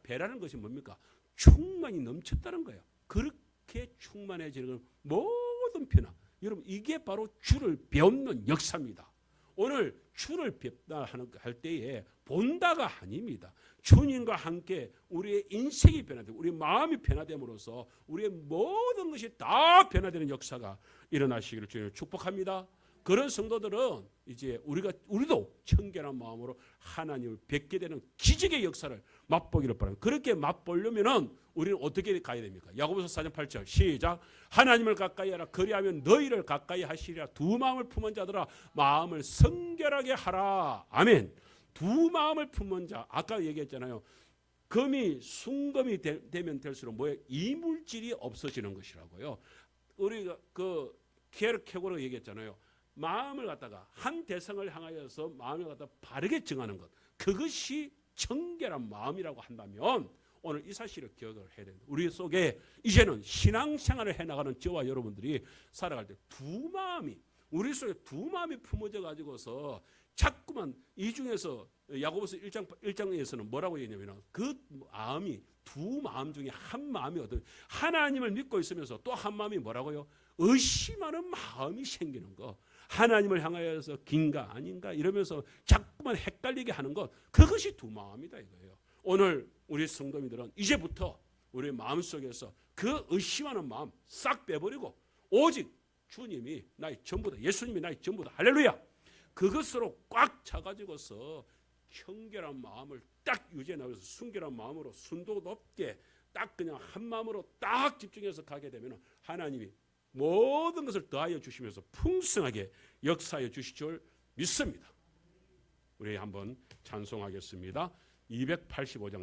배라는 것이 뭡니까? 충만이 넘쳤다는 거예요. 그렇게 충만해지는 모든 변화. 여러분 이게 바로 주를 배우는 역사입니다. 오늘 주를 뵙다 할 때에 본다가 아닙니다. 주님과 함께 우리의 인생이 변화되고 우리 마음이 변화됨으로써 우리의 모든 것이 다 변화되는 역사가 일어나시기를 주님을 축복합니다. 그런 성도들은 이제 우리도 청결한 마음으로 하나님을 뵙게 되는 기적의 역사를 맛보기를 바랍니다. 그렇게 맛보려면은 우리는 어떻게 가야 됩니까? 야고보서 4장 8절 시작. 하나님을 가까이 하라. 그리하면 너희를 가까이 하시리라. 두 마음을 품은 자들아 마음을 성결하게 하라. 아멘. 두 마음을 품은 자 아까 얘기했잖아요. 금이 순금이 되면 될수록 뭐예요? 이물질이 없어지는 것이라고요. 우리가 그 케르케고르가 얘기했잖아요. 마음을 갖다가 한 대상을 향하여서 마음을 갖다 바르게 정하는 것 그것이 정결한 마음이라고 한다면 오늘 이 사실을 기억을 해야 됩니다. 우리 속에 이제는 신앙생활을 해나가는 저와 여러분들이 살아갈 때 두 마음이 우리 속에 두 마음이 품어져 가지고서 자꾸만 이 중에서 야고보서 1장에서는 뭐라고 얘기냐면 그 마음이 두 마음 중에 한 마음이 어떤 하나님을 믿고 있으면서 또 한 마음이 뭐라고요? 의심하는 마음이 생기는 거. 하나님을 향하여서 긴가 아닌가 이러면서 자꾸만 헷갈리게 하는 것 그것이 두 마음이다 이거예요. 오늘 우리 성도님들은 이제부터 우리 마음속에서 그 의심하는 마음 싹 빼버리고 오직 주님이 나의 전부다. 예수님이 나의 전부다. 할렐루야. 그것으로 꽉 차가지고서 청결한 마음을 딱 유지해 나가서 순결한 마음으로 순도 높게 딱 그냥 한 마음으로 딱 집중해서 가게 되면 하나님이 모든 것을 더하여 주시면서 풍성하게 역사하여 주실 줄 믿습니다. 우리 한번 찬송하겠습니다. 285장